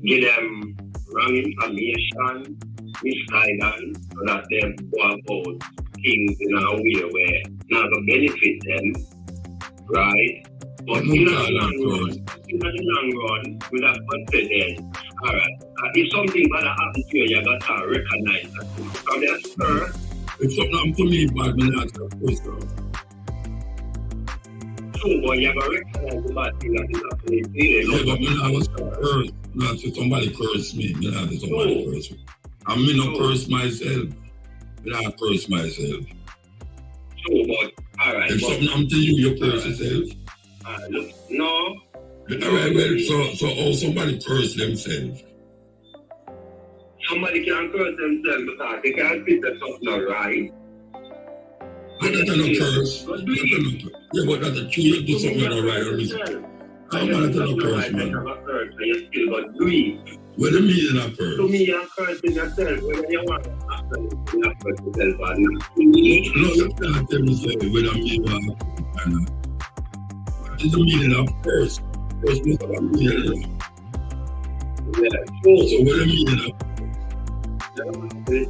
give them wrong information, misguidance, so that they go about things in a way where not going to benefit them, right? But in the long run, with that confidence, all right, if something bad happens to you, you got to recognize that. From there, if something happens to me, bad, I ask a question. So, but you got to recognize the bad thing that is happening to you. Yeah, but I was cursed. Not if somebody curse me, somebody curse me. I mean, not curse myself. I curse myself. So, but, all right. If something happens to you, you curse yourself. Look, no. All right, well, so how somebody curse themselves? Somebody can curse themselves because they can't think that something not right. But that's not a curse. Yeah, but that's a true. You do something not right. I'm not a curse, man. You still got do it. What do you mean a curse? To me, you're cursing yourself. Whether you want to actually, you're cursing yourself or not. No, you can't tell me whether me want to. What is the meaning of curse? Curse means what I'm meaning. Yeah. So what do you mean of no, you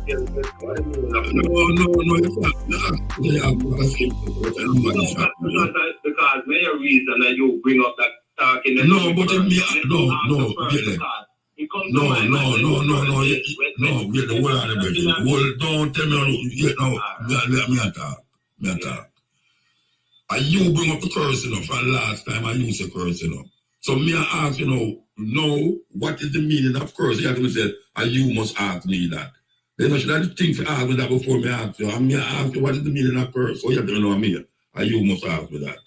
can't. Because many reason that you bring up that talk in the no, but it means no, get the word out of it. Well, don't tell me let me talk. And you bring up the curse, from last time I used the curse, So me I ask, what is the meaning of curse? You have to say, and you must ask me that. Then I should have to think to ask me that before me ask you. And me ask you, what is the meaning of curse? So you have to know me. And you must ask me that.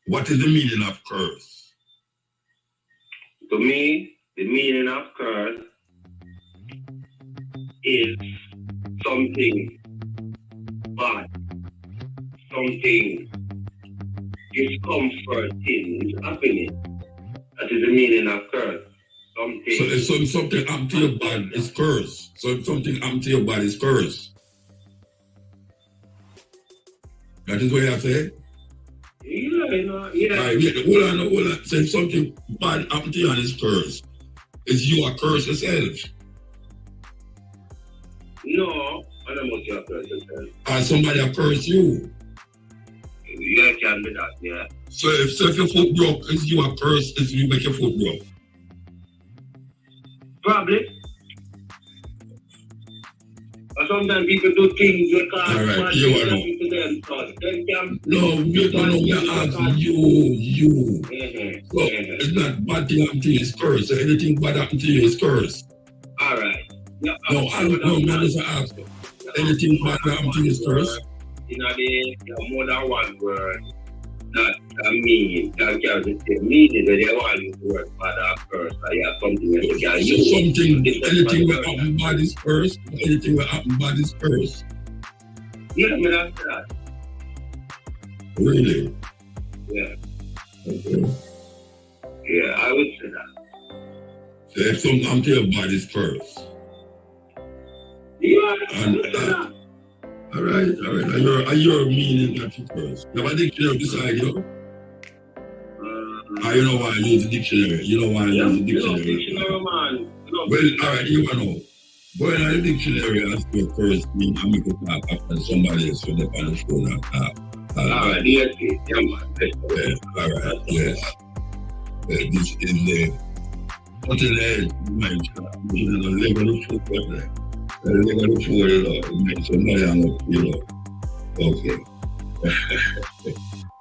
What is the meaning of curse? To me, The meaning of curse is something bad, something discomforting is happening. That is the meaning of curse. Something. So if something happened to your body, it's curse. So if something happened to your body, it's curse. That is what you say? Yeah. Right, hold on. So if something bad happened to you and it's curse, is you a curse yourself? No, I don't want you to curse yourself. Or somebody a curse you? Yeah, it can be that, yeah. So if your foot broke, is you a curse if you make your foot broke? Probably. But sometimes people do things because alright, you are to them, because they can... No, we ask you. So it's not bad thing happen to you, it's curse. So anything bad happen to you is curse. Alright. Yeah, no, man just ask. Anything bad happen to you is curse? You know, there more than one word that mean that carries the same meaning, but they all use the word bad or curse. I have something that you can use. So anything that happen bad is curse, anything that happen bad is curse. Yeah, I mean, that's that. Really? Yeah. Okay. Yeah, I would say that. So if something happen to your body is curse. Yeah, and Alright. And your meaning that you curse. You have a dictionary beside you? You know why I use the dictionary. You know why I use the dictionary. Man. Well, alright, you know. Go in the dictionary and ask your curse mean and make it talk after somebody else on the phone and talk. Alright, yes. Yeah, man. Alright, yes. This is the CUTTIN level of football. Okay.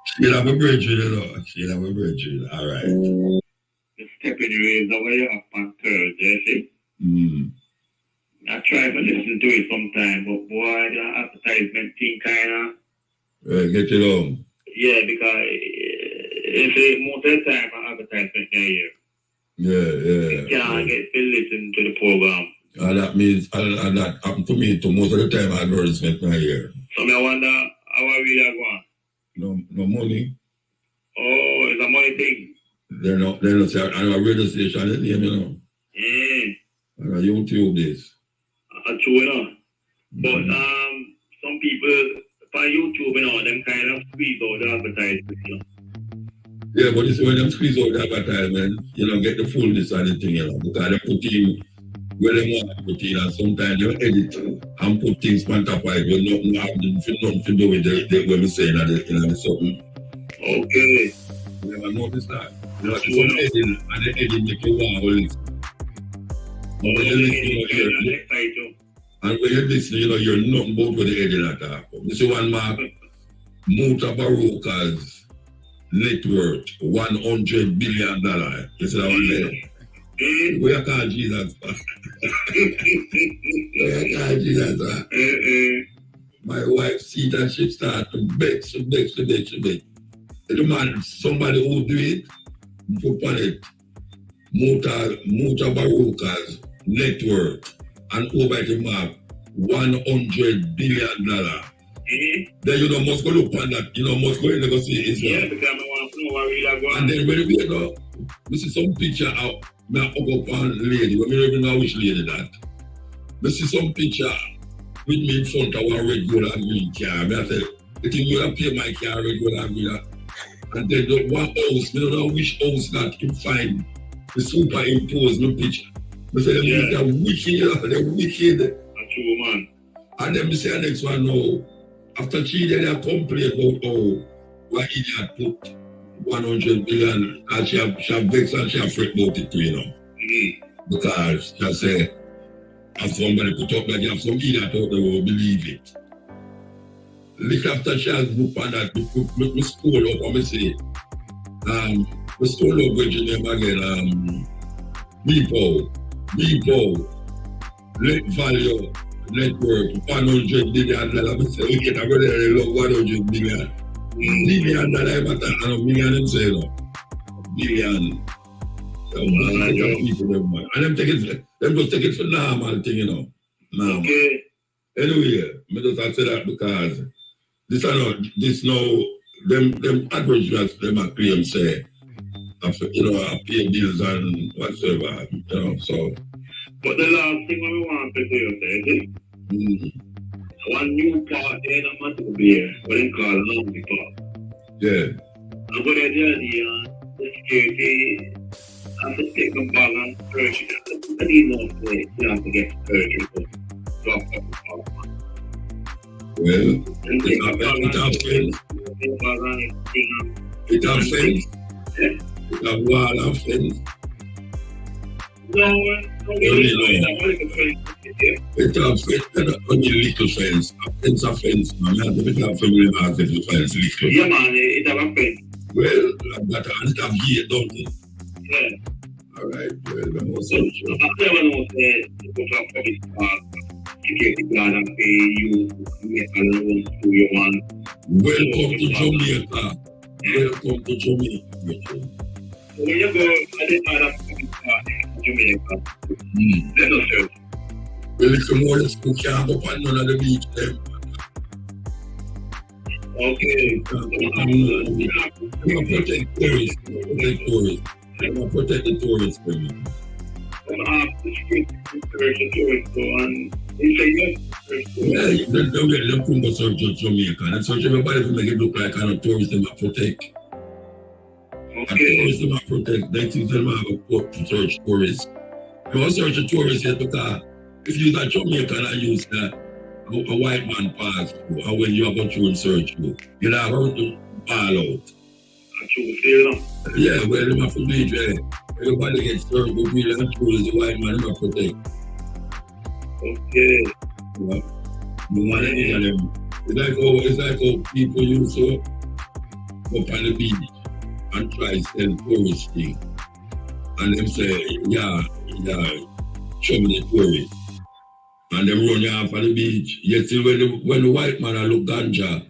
She'll have a bridge, She'll have a bridge. All right. The stepping ways over here up on Thursday, see? I try to listen to it sometime, but boy, the advertisement thing kind of... Get it on. Yeah, because it's most of the time an advertisement here. Yeah. You can't get to listen to the program. That means, and that happened to me too. Most of the time, advertisement not here. So I wonder how are we going? No money. Oh, it's a money thing. They're not saying, and a radio station, you know. Yeah. And a YouTube this. True enough. But some people on YouTube, you know, them kind of squeeze out the advertisement, you know. Yeah, but it's when them squeeze out the advertisement, you know, get the fullness of the thing, you know, because they put in where they want to put in, and sometimes they edit and put things on top of it, but nothing to do with the when we say in the something. Okay. You never notice that. You know, some editing, and the editing make you want to listen. And when you listen, you know, you're nothing about what the editing attack. This is one mark, MUTABARUKA's net worth, $100 billion. You see that one there? Where you call Jesus? Where you call Jesus? My wife see that she start to beg. The man, somebody who do it, put on it, MUTABARUKA's net worth, and over the map, $100 billion. Then you know, must go look on that, you know, must go in and go see Israel. Yeah, because I want to know where we are going. And then when we go, we see some picture out, I hug up on lady, but I don't even know which lady that. We see some picture with me in front of one red, gold, and green car. I say, the thing you have to pay my car, red, gold, and green. And then the one house, we don't know which house that you find. The superimpose no picture. We say, they're wicked, they're wicked. That's true, man. And then we say the next one now. After 3 days, they complain about why idiot put 100 billion and she have vexed and she have fret about it too, you know. Because she say, if somebody put up like you have some idiot out there who will believe it. Little after she has looked on that, we scroll up and we say, we scroll up with your name again, Beepo, net value. Network, $100 billion. We say, we get a really low $100 billion. $1 billion, but $1 million, them say, no. $1 billion. People them, man. And them just take it for normal thing, you know. Normal. Okay. Anyway, I just say that because this them advertisements them a claim say after, I pay bills and whatsoever, so. But the last thing we want to do is one new part there that must be here, what they call Lonely Park. Yeah. I'm going to tell you, the security, I have to take them back and search it. I need no place, you have to get surgery to drop off the park. Well, it have fence. It have fence. It have wall and fence. No, it have fence, only little fence. A fence, man. I have to have family house if the fence little. Yeah, man, it have a fence. Well, that and it have gate, don't it? Yeah. All right, well, I'm also sure. I never know that the public park, security guard and pay you make a loan to your one. Welcome to Jamaica. Welcome to Jamaica. So when you go at the other public park in Jamaica, let us search. Well, if you more let's go camp up on none of the beach them. Okay. I'm gonna protect tourists. I'm gonna protect the tourists for me. I'm gonna ask the security tourists and they say yes. Yeah, they'll get them from the search of Jamaica. And search everybody to make it look like I'm a tourist them I protect. Okay. Tourists them I protect. They think them have a port to search tourists. You want to search a tourist here because if you use a Jamaica and use that a white man pass through, and when you are going through and search you, you're not hurt to fall out. Yeah, well, they have to do it. Everybody gets searched, but really and truly is the white man who protect. Okay. Yeah. It's like how people used to go up on the beach and try to sell tourist thing. And them say, show me the tourist. And them run you off on the beach. Yet still when the white man look ganja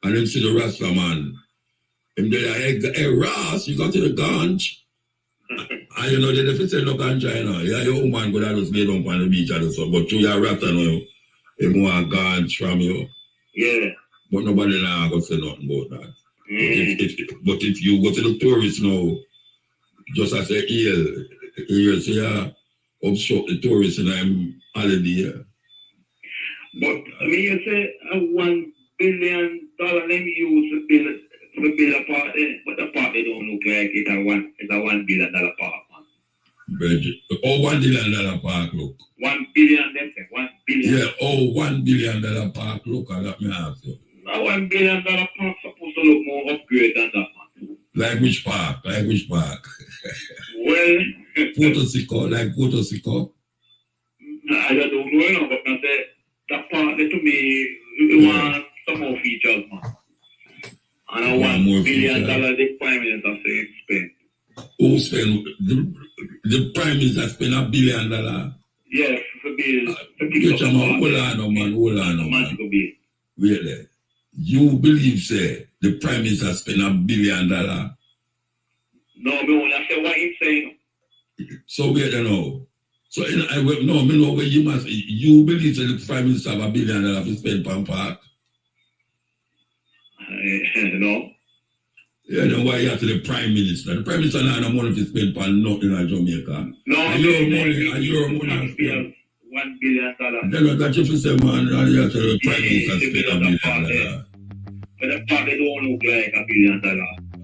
and them see the Rasta man, them they like, hey Ross, you got to the ganj. And you know, they don't say no ganja, Yeah, your woman go down just lay down on the beach and so, but you are Rasta now, they want ganj from you. Yeah. But nobody now go say nothing about that. But if you go to the tourists now, just as a here say obstruct the tourists and I'm holiday. But I mean, you say $1 billion them use to build a park, but the park they don't look like it's a $1 billion park, man. $1 billion park look. 1 billion, they say 1 billion. Yeah, $1 billion park look. Let me ask you. Now $1 billion park supposed to look more upgrade than that, man. Like which park? Well, Potosico, like Potosico. I don't know, but I say that part to me, we want some more features, man. And $1 billion the Prime Minister say spend. Who spend? The Prime Minister spend $1 billion? Yes, for bill. Hold on, man. Really? You believe, say, the Prime Minister spend $1 billion? No, me only say what he's saying. So wait, So me know where you believe that the Prime Minister have $1 billion to spend on park? No. Yeah, then why you have to the Prime Minister? The Prime Minister now no money to spend on nothing in Jamaica. No, and your money. $1 billion. Then what that you say, man, and you have to the Prime Minister spend $1 billion. But the part they don't look like $1 billion.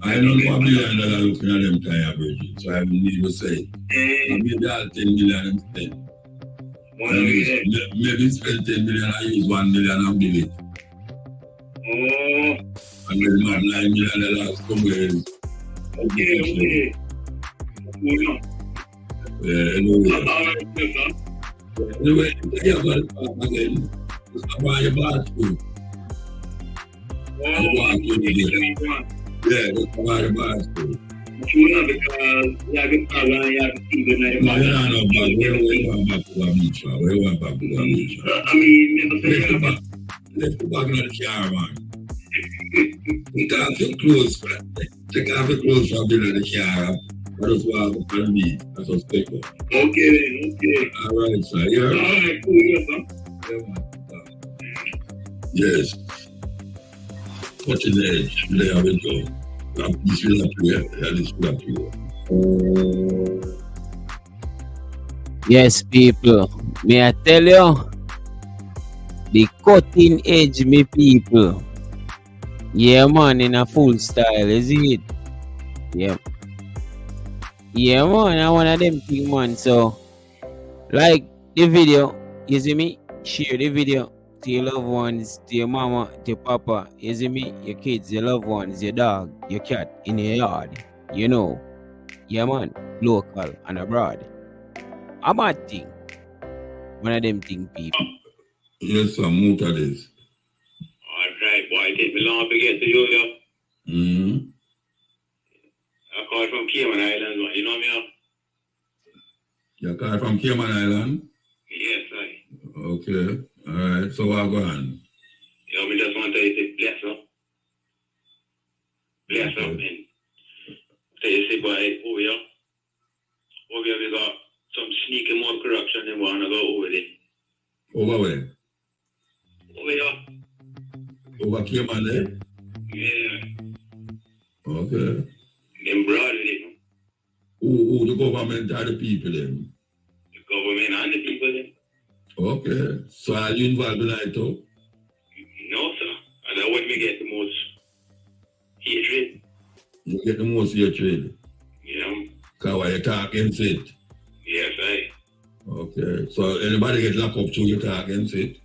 I don't know $1 billion looking at them kind of bridges, so I need to say. Maybe I'll $10 million spend. Maybe spend $10 million and use $1 million and bill it. Oh. And then $9 million somewhere else. Okay. Anyway, you have to park again. Just buy your bathroom. Yeah, that's why the bathroom. Because you have the car and you have the TV and you have the Where you back to the beach? I mean, let's go back to the car, man. Take off your clothes, man. Take off your clothes from being in the car. just want to be a suspect. Okay then, okay. Alright, sir. Yeah. Alright, cool, yes, sir. Yeah, man. Yes. Cutting edge, there we go. This will not be this will not be. Yes, people. May I tell you? The cutting edge, me people. Yeah, man, in a full style, is it? Yeah. Yeah, man, I one of them thing, man. So, like the video, you see me? Share the video to your loved ones, to your mama, to your papa, you see me? Your kids, your loved ones, your dog, your cat in your yard. You know. Yeah, man. Local and abroad. A bad thing. One of them thing, people. Yes, sir. Muta this. Alright, boy, take me long to get to you, yo. Mm-hmm. I call from Cayman Islands, man. You know me, You call from Cayman Island? Yes, sir. Okay. Alright, so what go on? Yo, me just want to tell you to bless up. Bless up, man. Tell you, say, boy, over here. Over here, we got some sneaky more corruption they want to go over there. Over where? Over here. Over Cayman there? Yeah. Okay. Them broad with it. Who the government or the people then? The government and the people then. Okay. So are you involved in that too? No, sir. And that's what me get the most hatred. You get the most hatred? Yeah. Because why you talk against it? Yes, I. Okay. So anybody get locked up to you talk against it?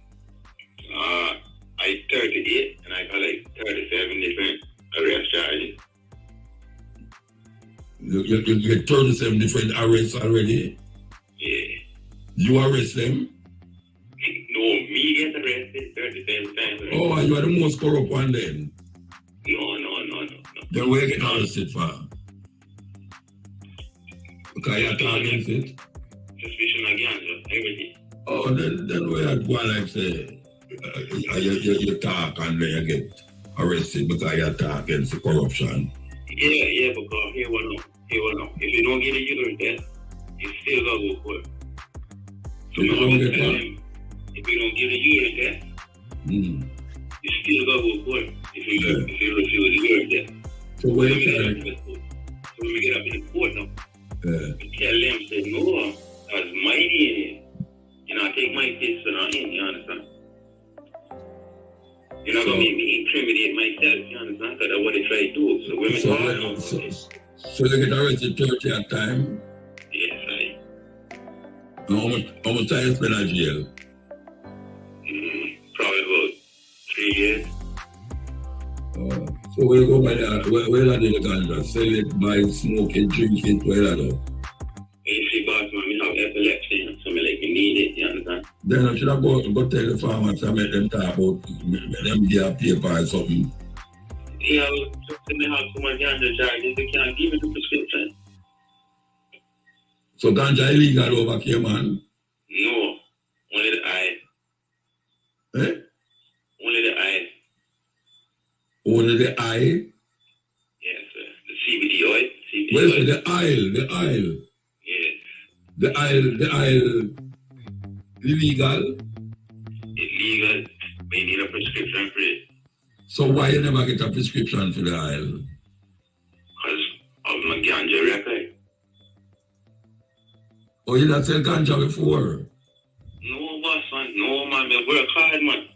I 38 and I got like 37 different arrest charges. You get 37 different arrests already? Yeah. You arrest them? No, me get arrested 37 times. Oh, you are the most corrupt one then? No. Then where you get arrested for? Because you talk against it? Suspicion of ganja, everything. Oh, then where you go like say, you talk and then you get arrested because you talk against the corruption? Yeah, because here we know. If you don't get a urine test, you still gotta go court. So if you don't get what? If you don't get a urine test, you still gotta go court if you refuse a urine test. So where you So when we get up in the court now, we tell them, say, no, that's my DNA. You know, I take my test for nothing, you understand? You're not going to make me incriminate myself, you understand? Because that's what they try to do. So women so you get arrested 30 at time? Yes, I. How much time you spend in jail? Probably about 3 years. So where you go by that? Where are the ganja? Sell it, buy it, smoke it, drink it, where are they? You see, boss, man, we have epilepsy, so me like we need it, you understand? Then I should have go tell the farmers and make them talk about, make them give a paper or something. Yeah, just to me have so much ganja charges, they can't give me the prescription. So ganja illegal over here, man? No, only the eye. Eh? Only the eye. Only the eye? Yes, sir. The CBD oil. Where's the aisle? Yes. The aisle illegal? Illegal, but you need a prescription for it. So why you never get a prescription for the aisle? Because of my ganja record. Oh, you not sell ganja before? No, boss, man. No, man. I work hard, man.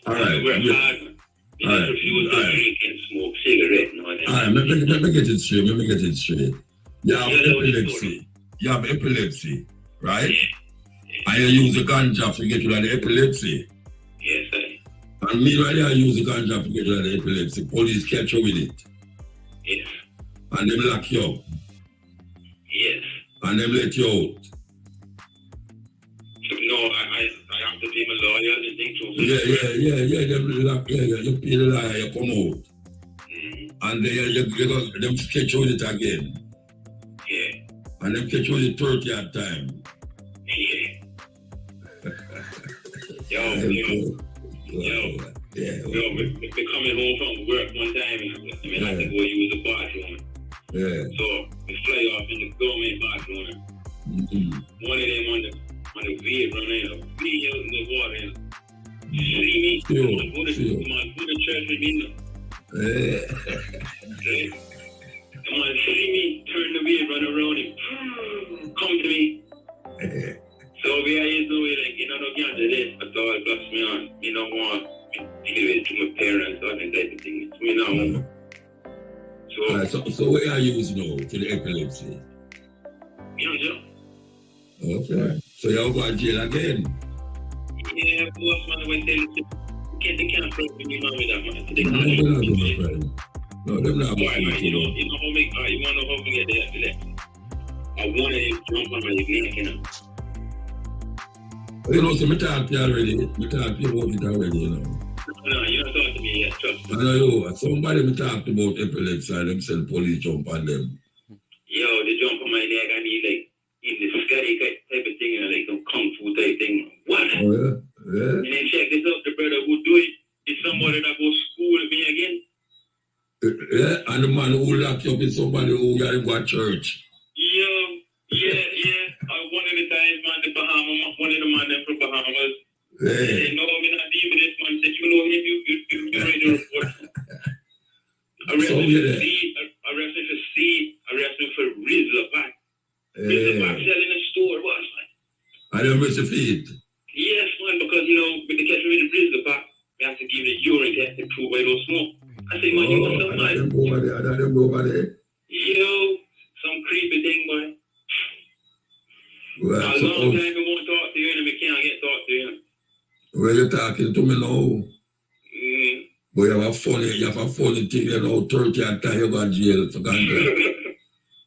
Alright. Work hard, man. I refuse to drink and smoke cigarette. Alright, let me get it straight. You have epilepsy. You have epilepsy, right? Yeah. And you use the ganja to get rid of the epilepsy. Yes, sir. And meanwhile, you use the ganja to get rid of the epilepsy. Police catch you with it. Yes. And them lock you up. Yes. And them let you out. No, I have to pay my lawyers and things. Yeah. Them lock you. You pay the lawyer, you come out. And then them catch you with it again. Yeah. And them catch you with it 30 at time. Yeah. Yo, we coming home from work one time and I had to go use the bathroom. Yeah. So we fly off in the government bathroom. One of them on the veil running up, being out in the water. See me? Come on, go to church with me now. Come on, see me, turn the wheel, run around him. Come to me. So we are used to it, like, you know, no can't do this, but all plus me on. You don't want to deal with it to my parents or that type of thing. So me now. So what are you using now for the epilepsy? You know, Joe? Okay. So you're going to jail again? Yeah, boss man, when they can't prove me, man, with that, man. They No, can't they're not going to friend. No, they're not going to you know how me, you want to know how to get the epilepsy? I want to jump on my neck, you know. You know, so I talk to you already. I talk to you about it already, you know. No, you don't talk to me yet, trust me. I know you. Somebody me talked about epilepsy and them send police jump on them. Yo, they jump on my neck and he like, in the scary type of thing, you know, like some kung fu type thing. What? Oh, yeah? Yeah? And then check this out, the brother who do it is somebody that goes to school with me again. Yeah, and the man who locked you up is somebody who got him go to church. Yeah. One of the times, man, the Bahamas, one of the man them from Bahamas. Yeah. They know me not deal with this man. Said, you know him, you ready to report. Arrest me for seed, arrest me for seed, arrest me for Rizla back. Rizla back selling a store, what, man? I don't miss a feet. Yes, man, because, you know, with the catch me the Rizla back, we have to give the urine test to prove I don't smoke. I say, man, you want some, man? I don't go over there. Yo, some creepy thing, boy. Well, a long time we won't talk to you and we can't get talk to you. Well, you're talking to me now. But you have a funny thing, you know, 30 and time you go to jail for ganja.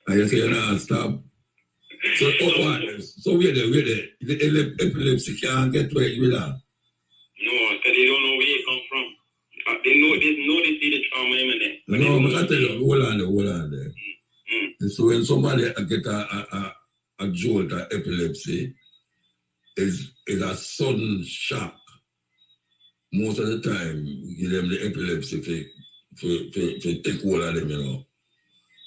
And you say you're not stop. So where the epilepsy can't get where you are. No, because they don't know where you come from. They see the trauma in there. No, but I tell you, hold on there. So when somebody get a jolt of epilepsy, is a sudden shock. Most of the time, give them the epilepsy for take hold of them, you know.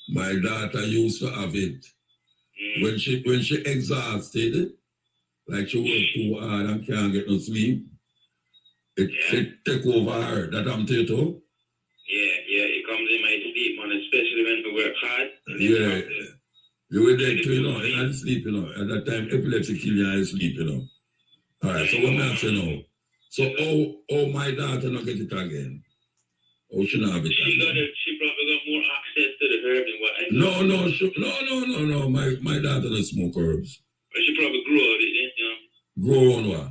My daughter used to have it. When she exhausted, like she worked too hard and can't get no sleep, it take over her. That I'm telling you. Yeah, it comes in my sleep, man, especially when we work hard. Yeah. You were there too, you know, and I sleep, you know. At that time, epilepsy kill you and you sleep, you know. All right, so what I'm saying now? So, my daughter not get it again? How she not have it again? She probably got more access to the herbs than what I do. No. My daughter doesn't smoke herbs. But she probably grew out of it, you know. Grow on what?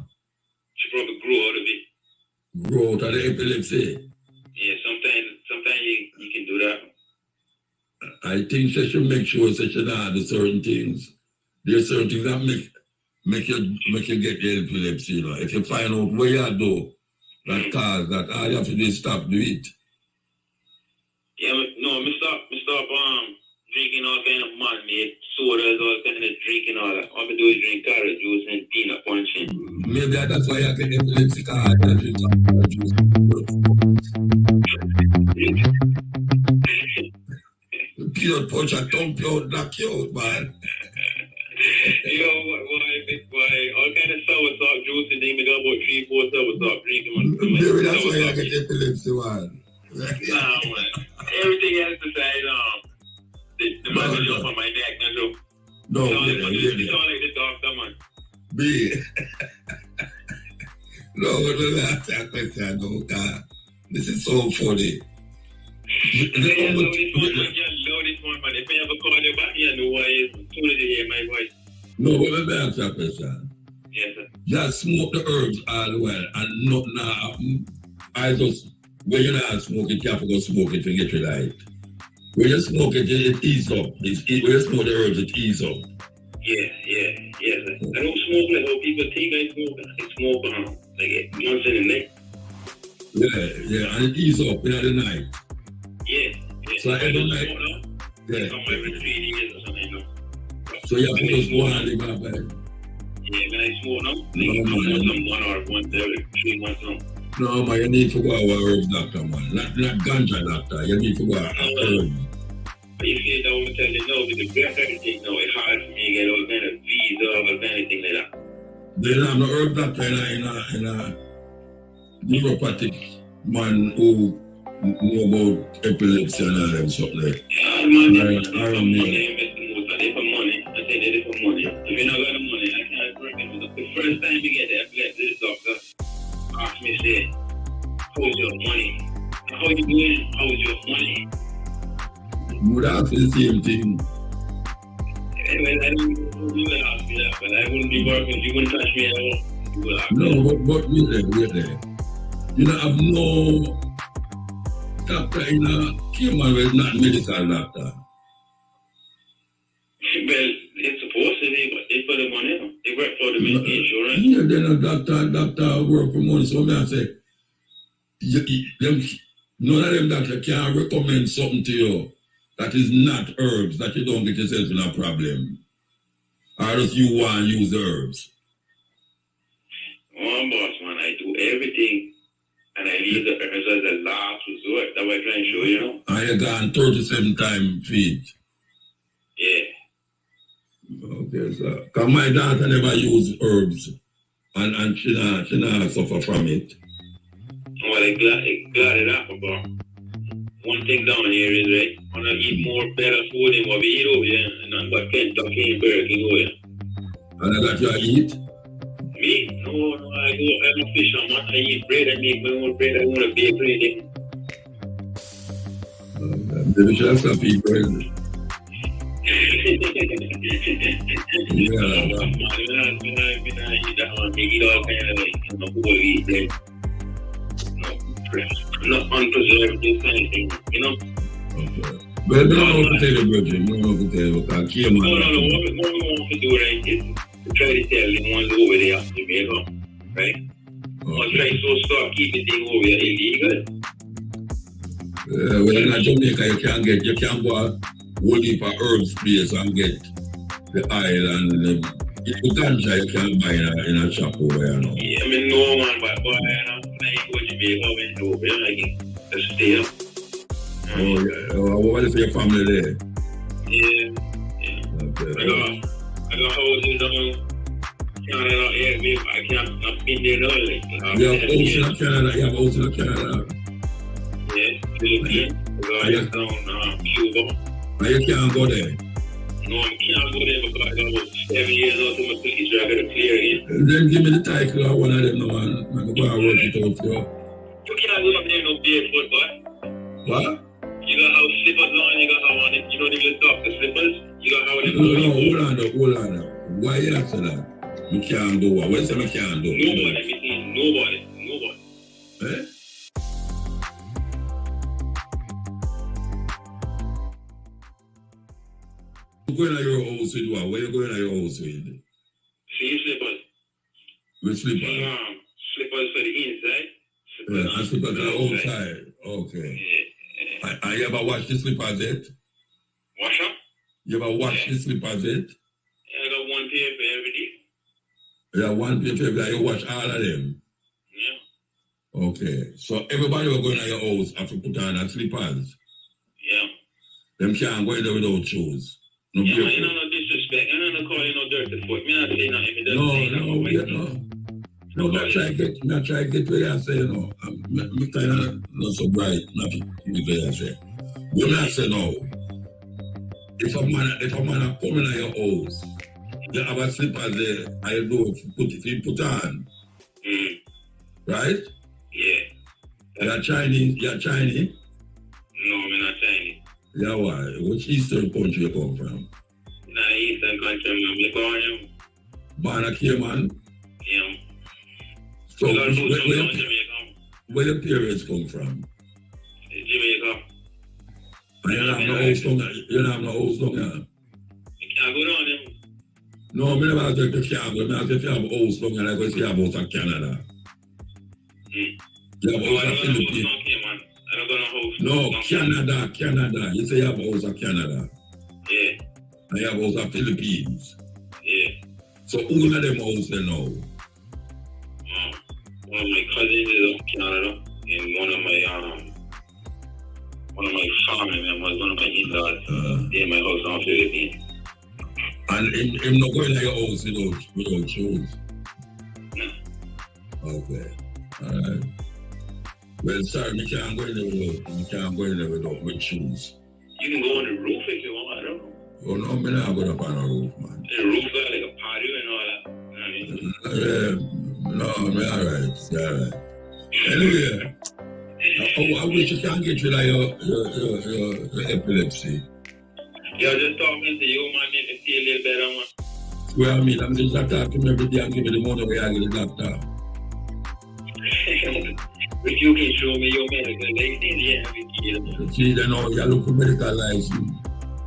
She probably grew out of it. Grow out of the epilepsy? Yeah, sometimes you can do that. I think she should make sure that she not do certain things. There's certain things that make you get the epilepsy, you know. If you find out where you do that cause that, all you have to do is stop do it. Yeah, no, me stop drinking all kind of man-made sodas, all kind of drinking all that. All I do is drink carrot juice and peanut punch. Maybe that's why you get epilepsy card and drink carrot juice. Peanut punch and thump you out, knock you out, man. Yo, boy, all kind of soursop juice and then we got about 3-4 soursop drinking. Maybe that's why you get epilepsy, man. Nah, man. Everything else aside, the man is up on my neck, no. You sound like the doctor, man. B. No, that's that question, no, God. This is so funny. Love this one, man. If I ever call you back, you know why it's as soon as you hear my voice. No, but let me ask you a question. Yes, sir. Just smoke the herbs all well and nothing happen. I just, when you're not smoking, you have to go smoke it to get your light. When you smoke it, it ease up. When you smoke the herbs, it ease up. Yeah. I don't smoke like how people think I smoke. I smoke like once in a night. Yeah, and it ease up in the night. Yeah. So every night. Yeah. Come every 3 days or something, you know. So you have to just go and live out bed. Yeah, when I smoke now, like 1 or 1 every 3 months now. No, man, you need to go to a herbs doctor, man. Not ganja doctor. You need to go to a herb. But you see, though, I'm telling you, no, with the breath everything, no, it's hard for me to get all kind of visa or anything like that. They don't have no herb doctor in a neuropathic man who know about epilepsy and all them stuff like. Yeah, man, they for money. I say they for money. If you not got the money, I can't work it. The first time you get the epilepsy, this doctor asked me, say, how's your money? How you doing? How's your money? You would ask the same thing. Anyway, I don't you would ask me that, but I wouldn't be working. You wouldn't touch me at all. You would ask me. No, but wait there. You don't have no doctor in a care man where it's not medical doctor. Well, it's supposed to be, but they for the money. They work for the insurance. Yeah, then a doctor work for money. So I say, none of them doctor can recommend something to you that is not herbs, that you don't get yourself in a problem. Or else you want to use the herbs. Oh, boss, man, I do everything. And I leave the herbs as a last resort. That's what I'm trying to show you, know. And you gone 37 times feet. Yeah. Okay, sir. Because my daughter never used herbs. And she not suffer from it. Well, I glad it up about. One thing down here is, right, I want to eat more better food than what we eat over here. And I'm got Kentucky and Burger King over here. And I got you to eat? Me? No, I'm a fisherman. I eat bread. I make my own bread. I want to bake anything. Maybe should have some people. I'm not unpreserved this anything, you know? Okay. Well, I don't know what to tell you, Virgin. I don't know what to tell you. What we want to do, right, is to try to tell the ones over there to Jamaica, right? I'll try to start keeping things over here illegal. Well, in Jamaica, you can't go a whole heap of herbs place and get the oil and the ganja you can buy in a shop over here now. Yeah, I mean, no man, but boy, you know, I go to Jamaica and over here, like, to stay up. Oh, yeah. What is your family there? Yeah. Okay. I got houses on Canada, yeah, I can't, I've been there early. You have houses in Canada? Yeah, Philippines. I got down Cuba. And you can't go there? No, I can't go there because I got about 7 years out of my police, so I got to clear it. Then give me the title of one of them now and I'm going to work it out for you. You can't go up there no barefoot, boy. What? You got how slippers on, you got how on it, you don't even talk the slippers, you got how them No, hold on now. Why you answer that? You can't do what? What you say you can't do? Nobody. Eh? You going to your house with what? Where you going to your house with? See slippers. With slippers? Slippers for the inside. Yeah, and slippers are outside. Okay. Yeah. And you ever wash the slippers yet? Wash them? You ever wash the slippers yet? Yeah, I got one pair for every day. Yeah, one pair for every day. You wash all of them? Yeah. Okay. So everybody who going to your house have to put on slippers? Yeah. Them can't go in there without shoes? No, yeah, man, you know, no disrespect. I don't call you no dirty foot. Me not say nothing. No, I'm trying to get where you say, you know. I'm kind of not so bright, not to get where you say. But I say no. If a man come in your house, you have a slipper there, I do put on. Mm. Right? Yeah. You're Chinese? No, I'm not Chinese. Yeah, why? Which Eastern country you come from? Nah, Eastern country, I'm Jamaican. Born a Cayman? Yeah. So, where your parents come from? Jamaica. And you don't have no house down here? You don't have no house down here? You can't go down there. No, I never asked if you can't go. I asked if you have a house down here, like I say you have a house in Canada. You have a house in Philippines? I don't got no house. No, Canada. You say you have a house in Canada. Yeah. And you have a house in Philippines. Yeah. So who are them house there now? One of my cousins is in Canada, and one of my one of my family members, one of my in-laws, in my house on Philippines. And him not going to your house without shoes? No. Okay. Alright. Well, sorry, we can't go in there with shoes. You can go on the roof if you want, though. Oh, no, I'm not going up on a roof, man. The roof got like a patio and all that. You know what I mean? No, I'm alright. Anyway, I wish you can get rid of your epilepsy. Yeah, just talking to you, man, make me feel a little better, man. Well, I mean, I'm just talking to him every day and give me the money where I get the doctor. If you can show me your medical license, yeah, we can. See, then you look for medical license.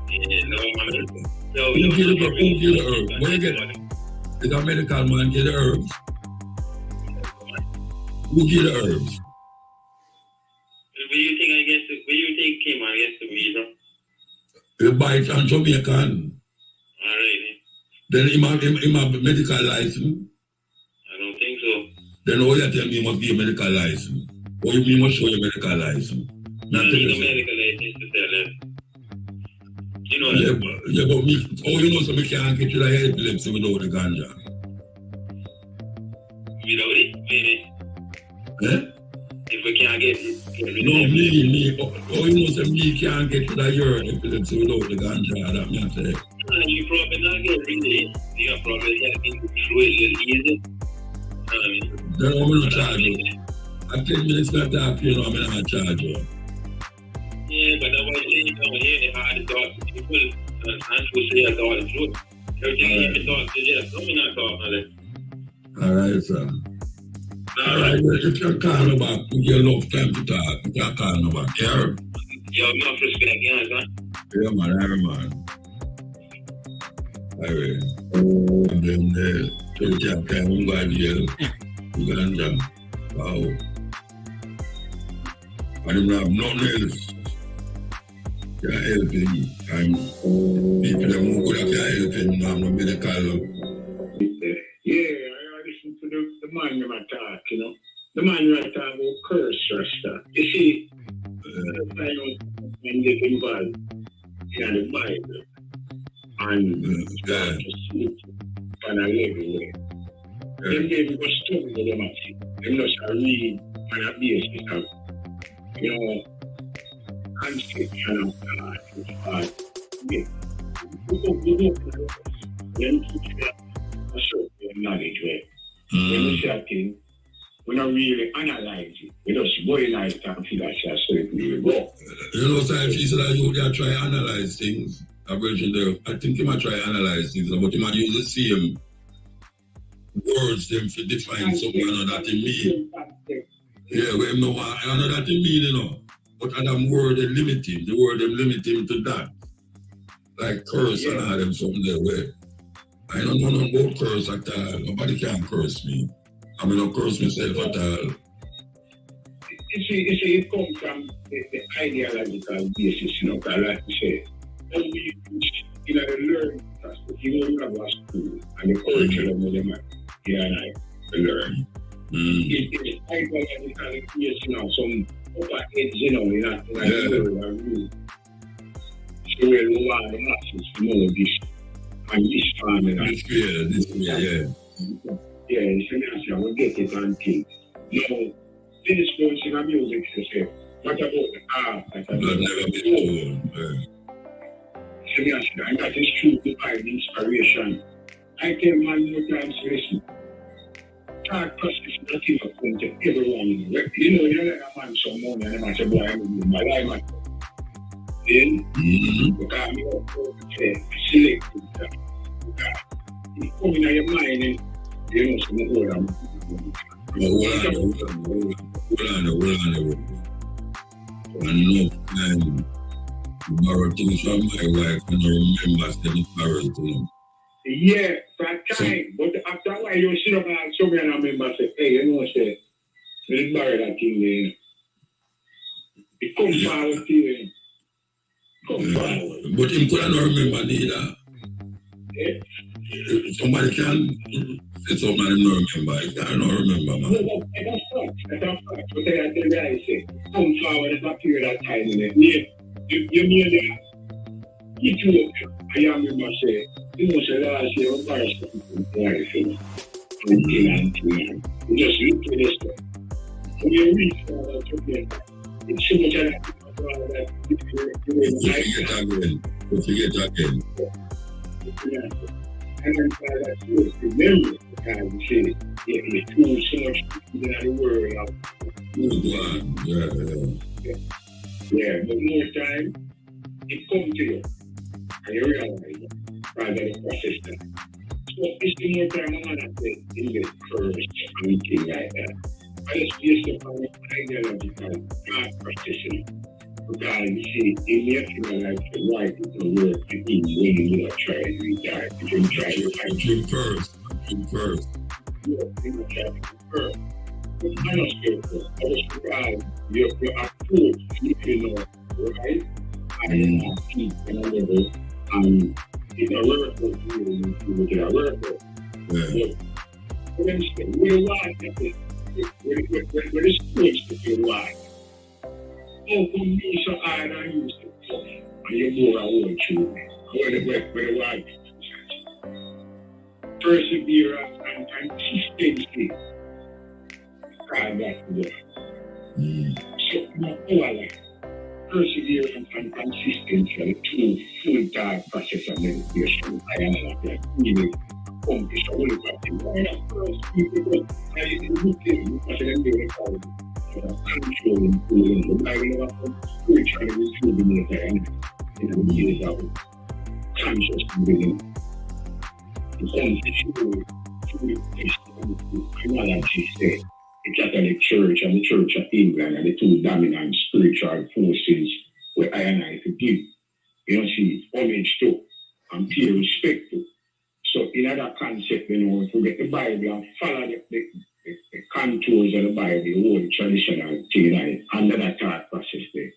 Yeah, no, man. Who get the herbs? Where you get it? Is a medical man get the herbs? Who get the herbs? Where you think came against the visa? You buy it on Jamaican. Alright. Then he have a medical license. I don't think so. Then all you tell me must be a medical license. Or you must show your medical license. I need a medical license to tell them. You know that. Yeah, but me, you know, so me can't get rid of your epilepsy without the ganja. Without it, maybe. Eh? If we can't get rid of it. No, me. You know, so me can't get rid of your epilepsy without the ganja. That me say. You probably not get rid of it. You probably have to through it a little easy. Then I'm going to charge you. At 10 minutes not talk, you know, I'm going to charge you. Yeah, but that's why you down here, they hard to talk to people. And to say that's all the truth. Everything you can talk to, yes, I'm not talking. All right, sir. All right, well, if you call me back, you get enough time to talk. You can call me back, yeah? Yo, enough respect, yeah, man. Yeah, man. All right. And then, so you can't come and go to jail. You got them. Wow. I don't have nothing else. Can't help him. People that won't go there can't help him. No, no medical. Yeah, I listen to the man that talk, you know. The man that talk about curse Rasta. You see, I when get involved in the Bible and start to sleep on a level way. Them go study with them at it. Them not read on a basis of, you know, conception of God. Yeah. Them teach them a certain knowledge way. When we say a thing, we don't really analyze it. We just go in and feel that that's so it will go. You know, sometimes he said that you try to analyze things. I think you might try to analyze things, but you might use the same words them to define something that they mean. Yeah, we know I know that they mean, you know. But other word they limit him. The word them limit him to that. Like curse and all them something there where I don't know nothing about curse at all. Nobody can curse me. I mean, I curse myself at all. You see, it comes from the ideological basis, you know, because like you say, when we in the learning process, you know, you have a school and the curriculum with them, yeah, and I learn. It's ideological based, you know, some upper edge, you know, in a rule. So we'll allow the masses to know this and this family. This way. Yeah, it's we'll get it and think. Now, this goes in a music to say, what about the art? That never been told. And that is true to find inspiration. I tell man more times, listen, thought process is not even come to everyone. You know, you're like a man some money and a man say, boy, I'm my life, man. Then, because I'm selected. You come in your mind and you know, some hold on. Enough time to borrow things from my wife and I remember still borrowing to them. Yeah, that time. But after a while, you sit up and somebody and remember say, hey, you know, say, let's borrow that thing there. It comes forward to you. Come forward. But him couldn't remember neither. Yeah. Somebody can, it's something I don't remember. I don't remember, man. No, that's fact. But I tell you, I say, come forward at a period of time in it. You mean that? I am in my say, you know, say last year, I'm going to life. Just look at this stuff. When you read it's so much that you forget again. And then that's good. Remember, because you say, it's too so much in the world. Yeah, but more time, it comes to you. And you realize it rather than process that. So it's the more time I'm going to say in the first meeting like that. I just based upon ideological not practicing. Because you see, in the actual life, the right is the word to be when you try to retire. You can try to find you first. Yeah, you try to first. But I don't feel good. I was surprised. Your approach, you know, right? And keep another it's a miracle to get a miracle. But let me say, we're wide at it. We're the sports to feel wide. Oh, for me, so I don't use it. And you more I want you. Where the wide perseverance and consistency. God, that's the word. So, no, I like perseverance and consistency are the two full-time process of meditation. I am not like really accomplished all of that. Why not first people? I didn't look at it because I didn't do it all. Controlling, the Bible of spiritually rejuvenated and in the years of conscious living. The Christianity said the Catholic Church and the Church of England are the two dominant spiritual forces where I and I to give, you know, see, homage to and pay respect to. So in that concept, you know, if we get the Bible and follow the contours of the Bible, the whole traditional thing, under that thought process there.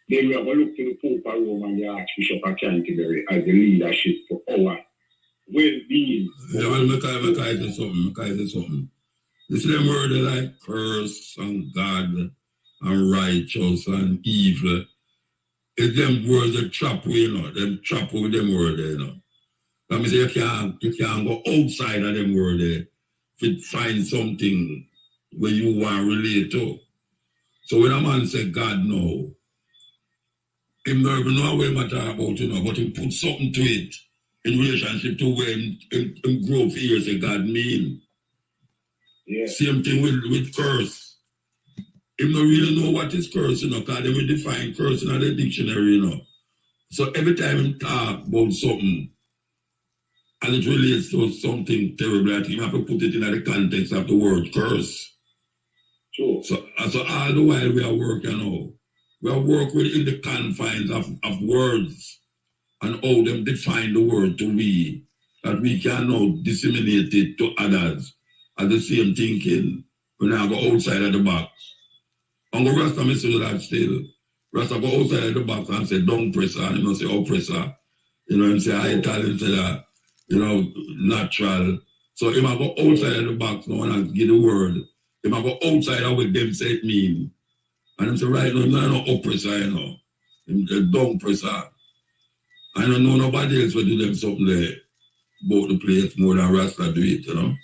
Then we have to look to the Pope of Rome and the Archbishop of Canterbury as the leadership for our well-being. Yeah, well, I say something. You see them words like curse and God and righteous and evil. It's them words that trap we, you know. Them trap with them words there, you know. Let me say you can't go outside of them words there to find something where you want to relate to. So when a man say God no, him not even know what he talk about, you know, but he put something to it in relationship to where him grow for years say God mean. Yeah. Same thing with curse. Him not really know what is curse, you know, because they will define curse in the dictionary, you know. So every time he talk about something and it relates to something terrible, I think you have to put it in the context of the word curse. Sure. So all the while we are working now, we are working within the confines of words and how them define the word to be, that we can now disseminate it to others at the same thinking. We now go outside of the box. And the rest of me say that still. Rest of go outside of the box and say, don't press her, and you know, say, oppressor. You know, and say, I talent say that, you know, natural. So if I go outside of the box now and I give the word, if I go outside of what them say it mean, and them say, right now, I'm not no oppressor, you know. I'm don't presser. I don't know nobody else will do them something there about the place more than Rasta do it, you know.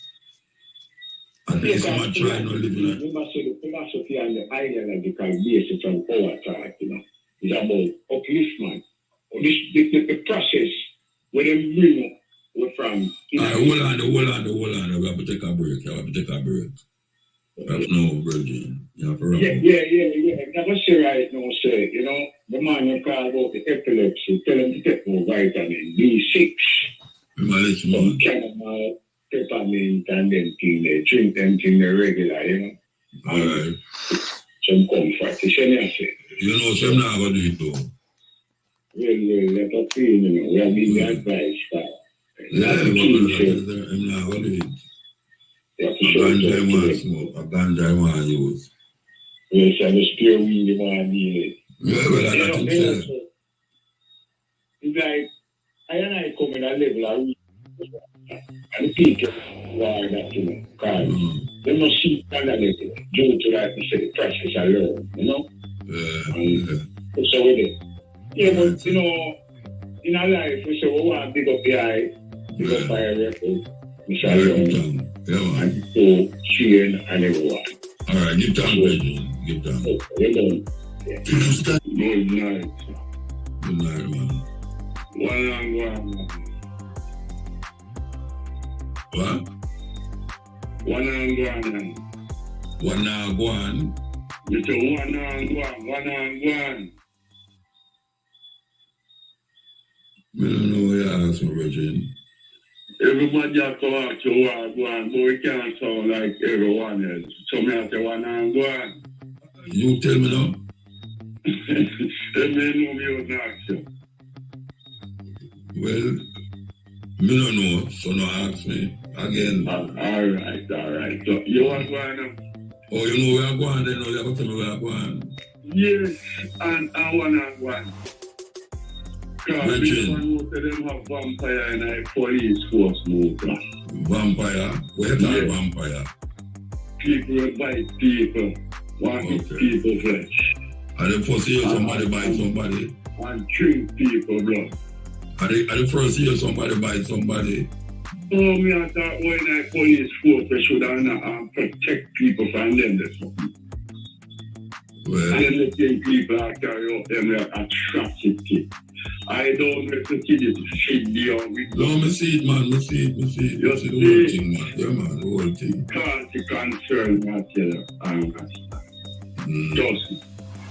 And yes, someone trying to live in it. You must say the philosophy and the ideological basis of our thought, you know, is about upliftment. The process where they bring up from. Hold on. We have to take a break. That's no virgin. You have to wrap up. Yeah. That's say right now, say, you know, the man you call about the epilepsy, tell him to take more vitamin B6. Some chamomile, peppermint, and then drink them thing regular, you know. Alright. Some comfort. You know, some not going to do it though. Well, let us see, you know, we are giving advice. Yeah, I'm not going to do it. A ganja I want smoke, a ganja I want use. Yes, and the spear weed you want to deal. Yeah, well, I got to say. It's like, I come in a level of weed. And the people who are that, you know, because they must see kind of due to like you say, the process alone, you know? So with it. Yeah, but you know, in our life, we say, we want to big up the eye, big up fire record, and to cheer and everyone. All right, give time, Benjamin. Give time. Good night. Good night, man. One and one. What? One and one. One and one. You say one and one. One and one. I don't know what you ask me, Reggie. Everybody has to ask you one, but we can't sound like everyone else. So me have to one and one. You tell me now. They may know me wouldn't ask you. Well, me don't know, so no ask me again. All right. So you want one? Oh, you know where I'm going, then you have to tell me where I'm going. Yes, and one and one. Because people know them have vampire in a police force move. Vampire? Where is vampire? People will bite people, want to eat people flesh. Are the first year somebody bite somebody? And drink people blood. Are the first year somebody bite somebody? Oh, me I thought when I police force, they should have protect people from them. Well, and then they think people are carrying out them atrocity. I don't know if the kid is shady or with. No, me see it, man. Me see it. You see the whole thing, man. Yeah, man, the whole thing. Can't be concerned, I tell you. I understand. Just,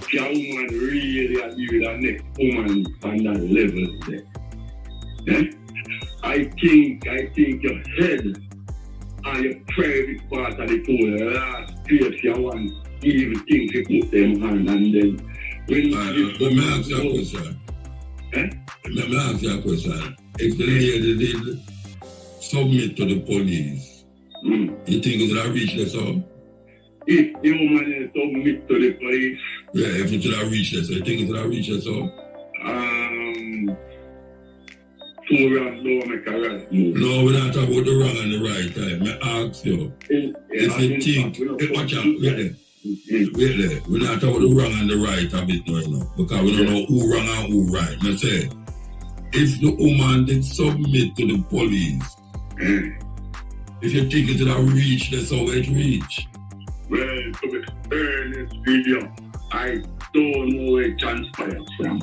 if your woman really agree with the next woman on that level there. Yeah? I think your head and your private part of the whole last place you want even think you put them hand and then when let me ask you a question. Let me ask you a question. If the lady did submit to the police, you think it would have reached the sub? If the woman is submit to the police? Yeah, if it would have reached the sub, you think it would have reached the sub? Two wrongs don't make a right move. No, we're not talking about the wrong and the right time. I ask you, if you think, watch out, wait there. We're not talking about the wrong and the right a bit now, because we don't know who wrong and who right. I say, if the woman did submit to the police, if you think it will have reached, that's how it reached. Well, to be fair in this video, I don't know where it transpired from.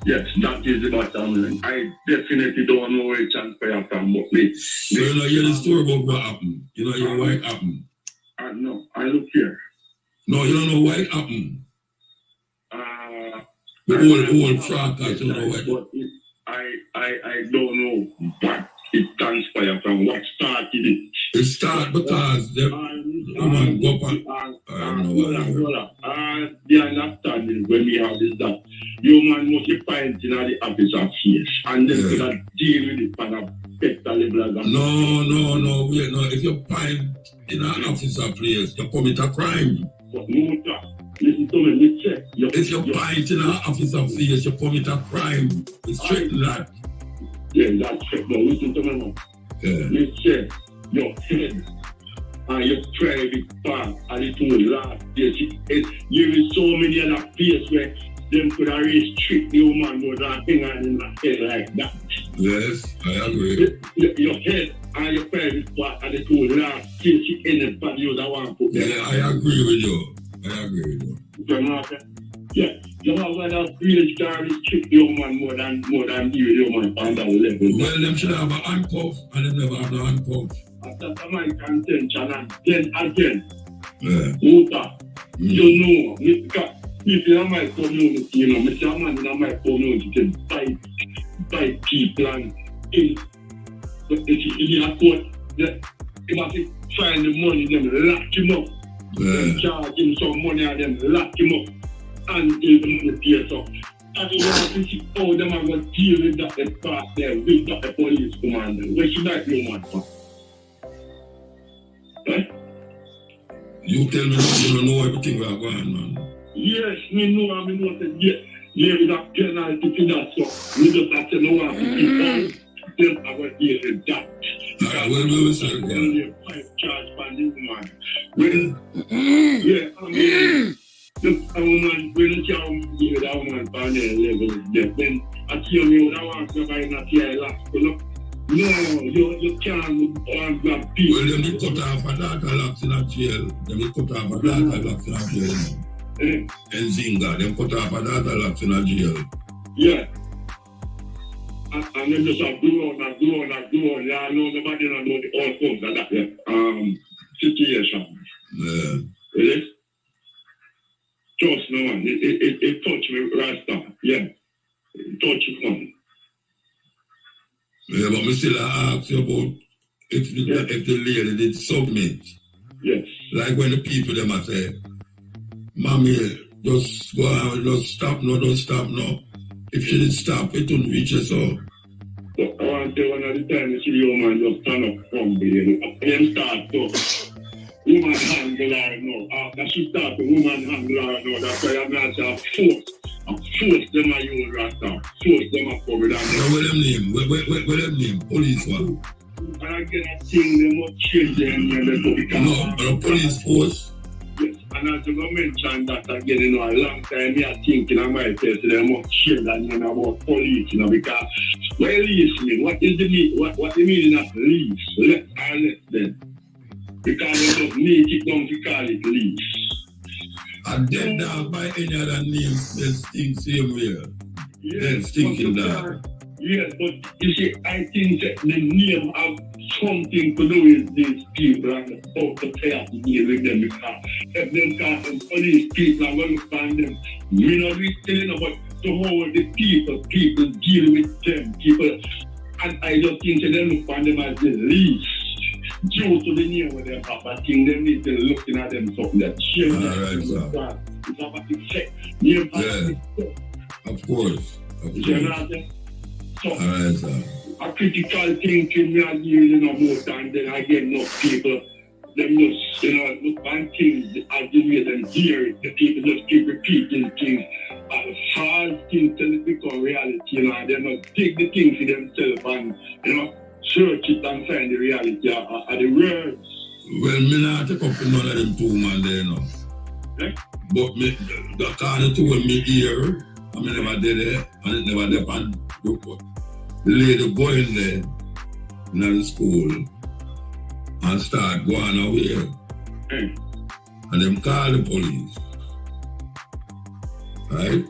Yes, that is the bottom line. I definitely don't know where it transpired from, but me. So you know, you hear the story about what happened? You know, you know why it happened? No, I look here. No, you don't know why it happened? The whole fracas, you know what? But I don't know what it transpired from, what started it. It started because the woman go up and I don't know what. The understanding when we have is that you man must be find in the office of face and then could have deal with it on a better level. No, wait, no. If you find in an officer place, you commit a crime. But no, listen to me, check. If you find in an officer place, you commit a crime. It's straight that. Yeah, that's check. Now listen to me now. Yeah. Let's check your head and your private part and it will last place. There is so many other places where them could have restrict the woman more than thing in the head like that. Yes, I agree. Your head and your private part and it will last place anybody else that want to put there. Yeah, I agree with you. Yeah, you know when a village can restrict the woman more than the woman on that level. Well, them should have a handcuff and they never have no handcuff. That's my contention and then again. Yeah. You know, if you're in my community, you know, Mr. Man in my community can bite people and if you have court, if I find the money, then lock him up. Then charge him some money and then lock him up until the money pays up. And you want to see how them are going to deal with that part there, with that police commander. Where should I be, man? You tell me you don't know everything we are going, man. Yes, me know that yes. There is a penalty to that, so we just have to know how to keep on them our deal with that. Alright, well, we will say it. Only 5 charge for the woman. Yeah, I mean, a woman, when you can't give that woman on their level, then I tell you, I want somebody not here last, you know. No, you can't grab people. Well, them cut off a daughter locks in a jail. Them cut off a daughter locks in a jail. And Zinga, them cut off a daughter locks in a jail. Yeah. And then just a grow on. Yeah, I know nobody know the outcomes of that situation. Yeah. Really? Trust me, man. It touched me right now. Yeah. It touched me. Yeah, but we still ask you about if the lady did submit. Yes. Like when the people them a say, Mommy, just go on, just stop no, don't stop no. If she didn't stop, it wouldn't reach us all. But I want to tell one of the time you see your man just stand up from the then start to woman handler now. After she start the woman handler now, that's why I'm not saying force them a use rasta. Force them a cover that. What them name? What them name? Police one. And again, I think they must change them and they become. No, police force. Yes, and as you mentioned that again, you know, a long time me I think in my case they must change that name about police, you know, because what lease mean? What is the mean? What the meaning of lease? Let them. Because they just make it down to call it lease. And then dog by any other name, they stink same way. Yes, stinking dog. Yes, but you see, I think that the name have something to do with these people and how to play to deal with them, because if them call them police people and when we find them, we not really telling about to how the people deal with them, people. And I just think that they look upon them as the least. Due to the name of them have, I think they need to looking at them something that change. Alright, it's about to check. Yeah, of course. So, alright, sir. A critical thinking we are dealing about, and then again, no people, them just, you know, look on things as the way them hear it. The people just keep repeating things. Hard things to become reality, you know, and they not take the things for themselves and, you know, search it and find the reality of the words. Well, me not take up none of them two man there, you know. Yeah? But me, the kind of two when me hear, I mean, never did it, and it never depend. The lady go in there, in the school, and start going away. And them call the police. Right?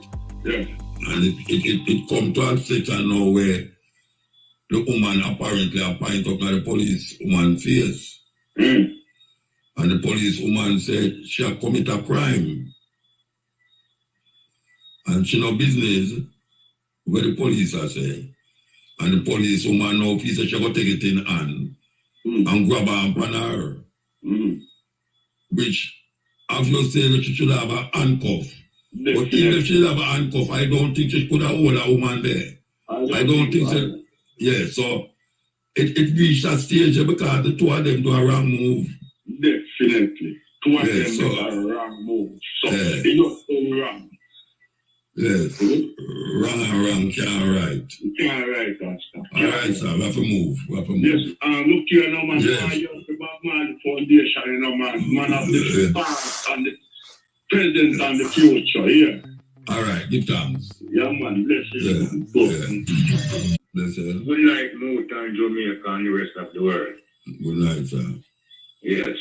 Yeah. And it come to a section now where the woman apparently point up at the police woman's face. And the police woman said she had commit a crime. And she no business where the police are saying. And the police woman now she said she go take it in hand and grab her and pan her. Which obviously that she should have a handcuff. But even if she have a handcuff, I don't think she could have hold a woman there. I don't think so. Yeah, so it reached that stage because the two of them do a wrong move. Definitely. Two of them do a wrong move. So they just go wrong. Yes. Wrong and wrong can't right. Can't right, Pastor. Alright, sir, we have to move. Yes, look here now, man. Yes. The Batman Foundation, you know, man of the past and the present and the future, yeah. Alright, give thanks. Yeah, man, bless you. Yeah. Bless you. Good night, Motown, Jamaica, and the rest of the world. Good night, sir. Yes.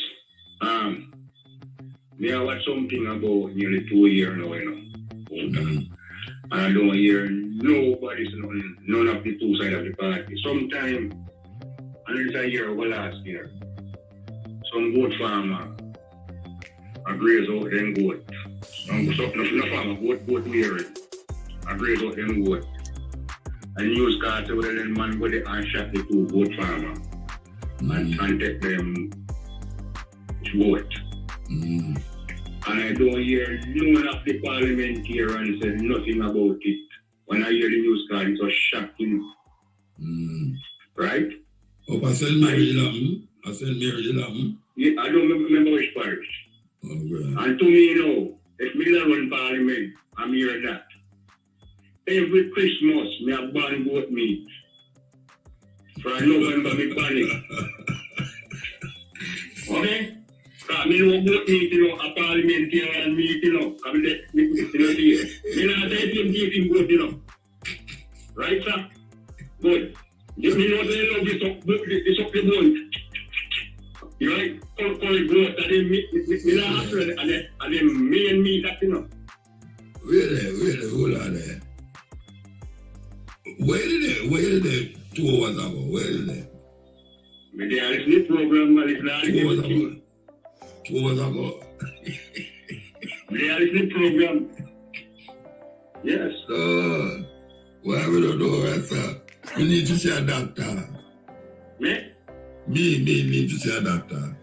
Me I watch something about nearly 2 years now, you know. And I don't hear nobody saying none of the two sides of the party. Sometime, and it's a year over last year, some goat farmer graze out them goat. No farmer, goat wearing. Graze out them goat. And use cars to where them man go there and shot the two goat farmer. And take them goat. And I don't hear none of the parliamentarians say nothing about it. When I hear the news card, it was shocking. Right? Oh, I said Mary Lamb. Yeah, I don't remember which parish. Oh, right. And to me, you know, if me don't run parliament, I'm hearing that. Every Christmas, me have born goat meat. For November, me panic. Okay? Because me know both meeting, a parliamentarian meeting, come me not say him meeting good, Right, sir? Good. Me know they love this up the bone. You right? Call vote, and then me not after, and then me and me that, Really, hold on there. Where did they 2 hours ago? Where did they? Me there is the program, and it's not 2 hours ago. 2 hours ago. Me there is the program. Yes. So, why we don't know right, sir? We need to see a doctor. Me? Me need to see a doctor.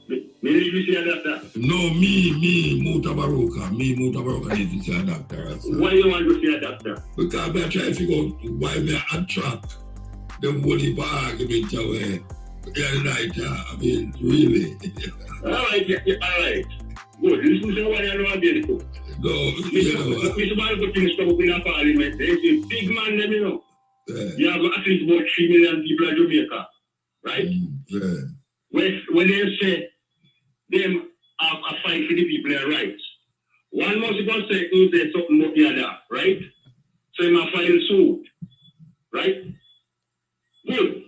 Me need to see a doctor? No, me, MUTABARUKA. Me, MUTABARUKA need to see a doctor, right, sir? Why you want to see a doctor? Because I'm trying to figure out why me attract them holy argument away. I mean, really. All right. Good. Listen to what you know about it. No, Mr. Marco things come up in a parliament. They say, big man, let me know. You have at least about 3 million people in Jamaica. Right? Yeah. When they say them have a fight for the people their rights, one must go say something about the other, right? So you must file suit. Right? Good.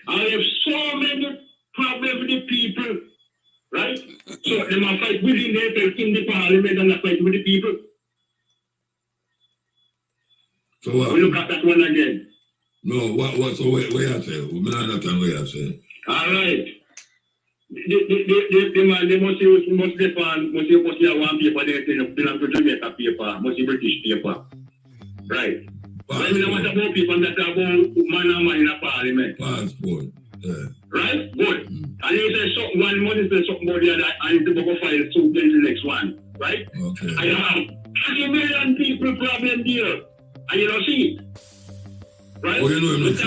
I have so many problems with the people. Right? So they must fight within themselves in the parliament and not fight with the people. So what? We look at that one again. No, so where you say? We don't understand where you say. All right. The man, they must say one paper, they belong to Jamaica paper, must be British paper. Right. But we don't want about people that are about man and man in a parliament. Passport. Yeah. Right? Good. And you say something, one money says something about the other, and you go file suit against the next one. Right? Okay. I have 30 million people problem there. And you don't see it. Right? Oh, you know him not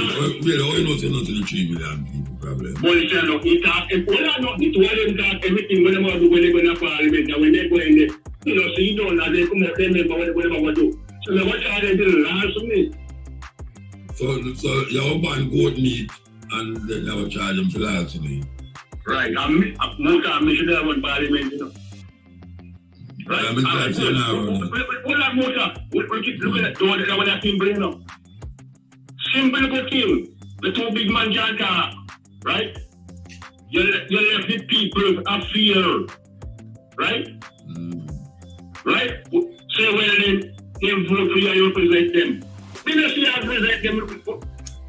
nothing to 3 million people problem. But you know, he talk, it's why them talk everything when they do when they go in parliament, and when they go in there, you know, so you don't know, they come out, they remember what they do. So they watch how they do the last minute. So you ban goat meat, and then they will charge them for last minute. Right, I should have one parliament, you know. Right? I'm glad you're not running. What that motor? Look at that door, that one that simple, you know. Simple but kill. The 2 big man John car, right? You left the people a fear, right? Right? Say, well, then vote for you and represent them. They don't see how to represent them.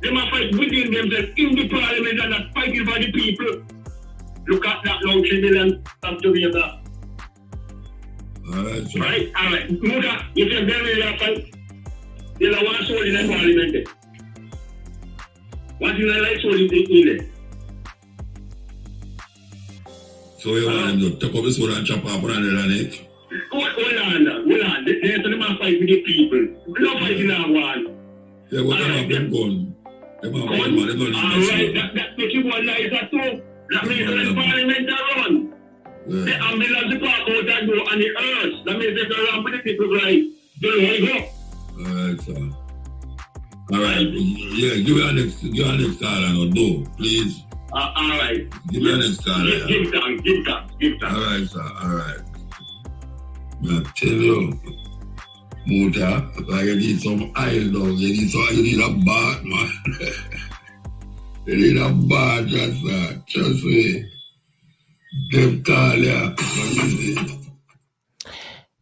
They must fight within themselves in the parliament and not fighting for the people. Look at that now, 3 million of Jamaica. Alright, sir. Right? Alright. Muta, if you're very real fight, you don't want to soul in the parliament. What do you like soul in there? So you want to take up this one and chop up on it? Hold on. There's a man fight with the people. We're not fighting our one. Yeah, what about them gun? Them have gun, man. Alright, that makes you one like that too. That means the parliament are run. Yeah. The ambulance park out and go on the earth. That means they can run with the people right. They don't go. Alright, sir. Alright. Yeah, give me a next call and do, please. Alright. Give me a next call. Give thanks. Alright, sir. Alright. I tell you, Muta, like you need some iron dog. You need a bath, man. You need a bath, just me. Them call ya.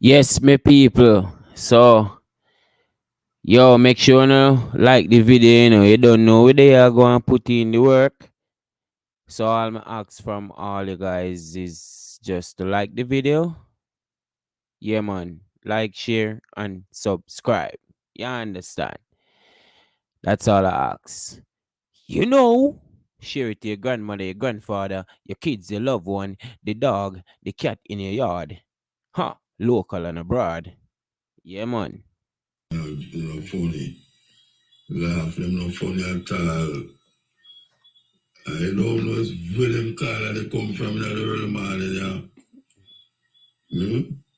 Yes, my people. So, yo, make sure you like the video. You don't know where they are going to put in the work. So, all my ask from all you guys is just to like the video. Yeah, man. Like, share, and subscribe. You understand? That's all I ask. You know, share it to your grandmother, your grandfather, your kids, your loved one, the dog, the cat in your yard. Huh, local and abroad. Yeah, man. You know, funny. Laugh, them not funny at all. I don't know where them call they come from in the early morning, yeah.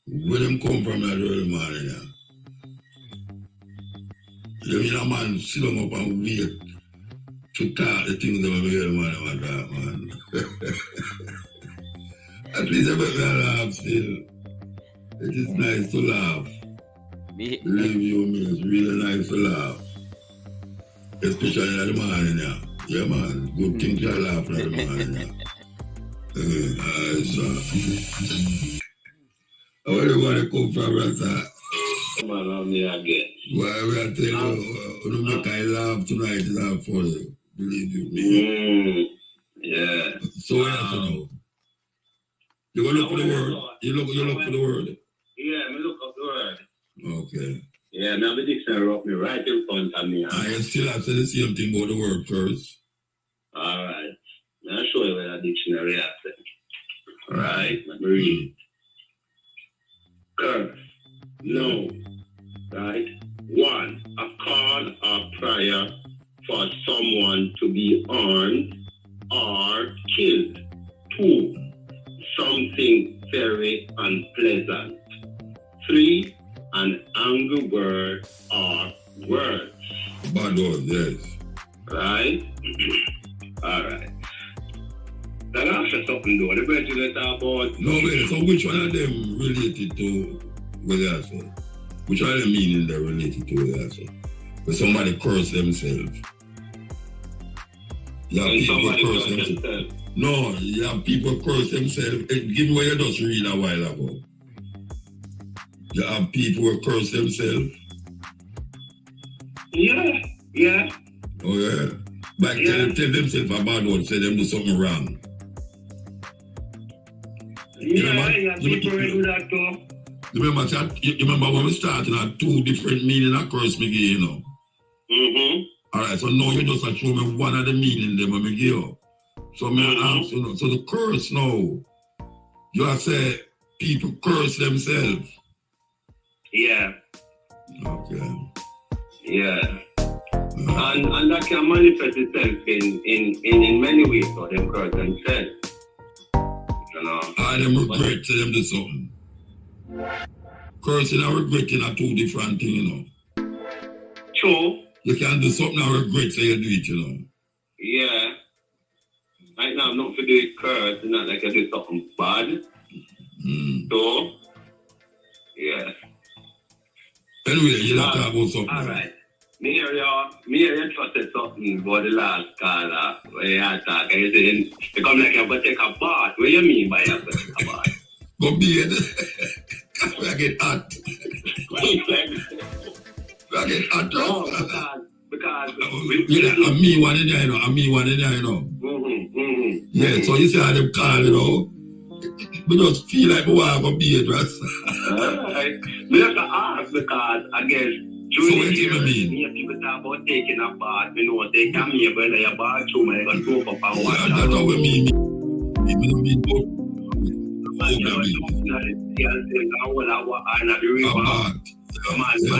Where them come from in the early morning, yeah. You mean a man sit down up and wait to talk the things that we hear, man. At least I make me laugh still. It is nice to laugh. Believe you me, it's really nice to laugh. Especially in the morning, yeah. Yeah, man. Good thing to laugh in the morning, yeah. Where do you want to come from, Rasta? Man, on me again. Why we are telling you, make I laugh tonight is not funny. Believe me. Yeah. So what else you know? You go look for the word? You look for the word? Yeah, I look up the word. Okay. Yeah, now the dictionary up me right in front of me. I still have to say the same thing about the word first. Alright. I'll show you where the dictionary has it. Alright, let me read it. Curse. No. Right? 1. A call or prayer for someone to be harmed or killed. 2. Something very unpleasant. 3. An angry word or words. Bad word, yes. Right? Alright. That answer something though. The better you talk about. No, wait, so which one of them related to what they say? Which one of them meaning they're related to what they say? When somebody curse themselves. You have people curse themselves. No, you have people curse themselves. Give me what you just read a while ago. You have people who curse themselves. Yeah. Oh yeah. But tell themselves a bad word, say them do something wrong. Yeah, people do that too. You remember when we started at 2 different meaning of curse me give, you know? Alright, so now you just show me one of the meaning them when me give you. So me ask you know, so the curse now, you have say people curse themselves. Yeah. Okay. Yeah. And that can manifest itself in many ways, so them curse themselves. You know. Them regret to them do something. Cursing and regretting are 2 different things, you know. True. You can do something and regret so you do it, you know. Yeah. Right now I'm not for doing curse, it's not like I do something bad. So yeah. Anyway, you don't talk about something. Alright. Me hear you just said something about the last caller where you talk and you say you come like you're going to take a bath. What do you mean by you're going to take a bath? Go bathe. I get hot. I get hot. No, because I'm me one in there, you know. Yeah, so you say I them call, you know. We just feel like we want to go bathe, right? Alright. We have to ask because again, so what do you mean? Yeah, people talk about taking a bath, you know, they come here when they are bathroom and they got soap up and water. That's not what we mean. We don't mean both. Man, you know, I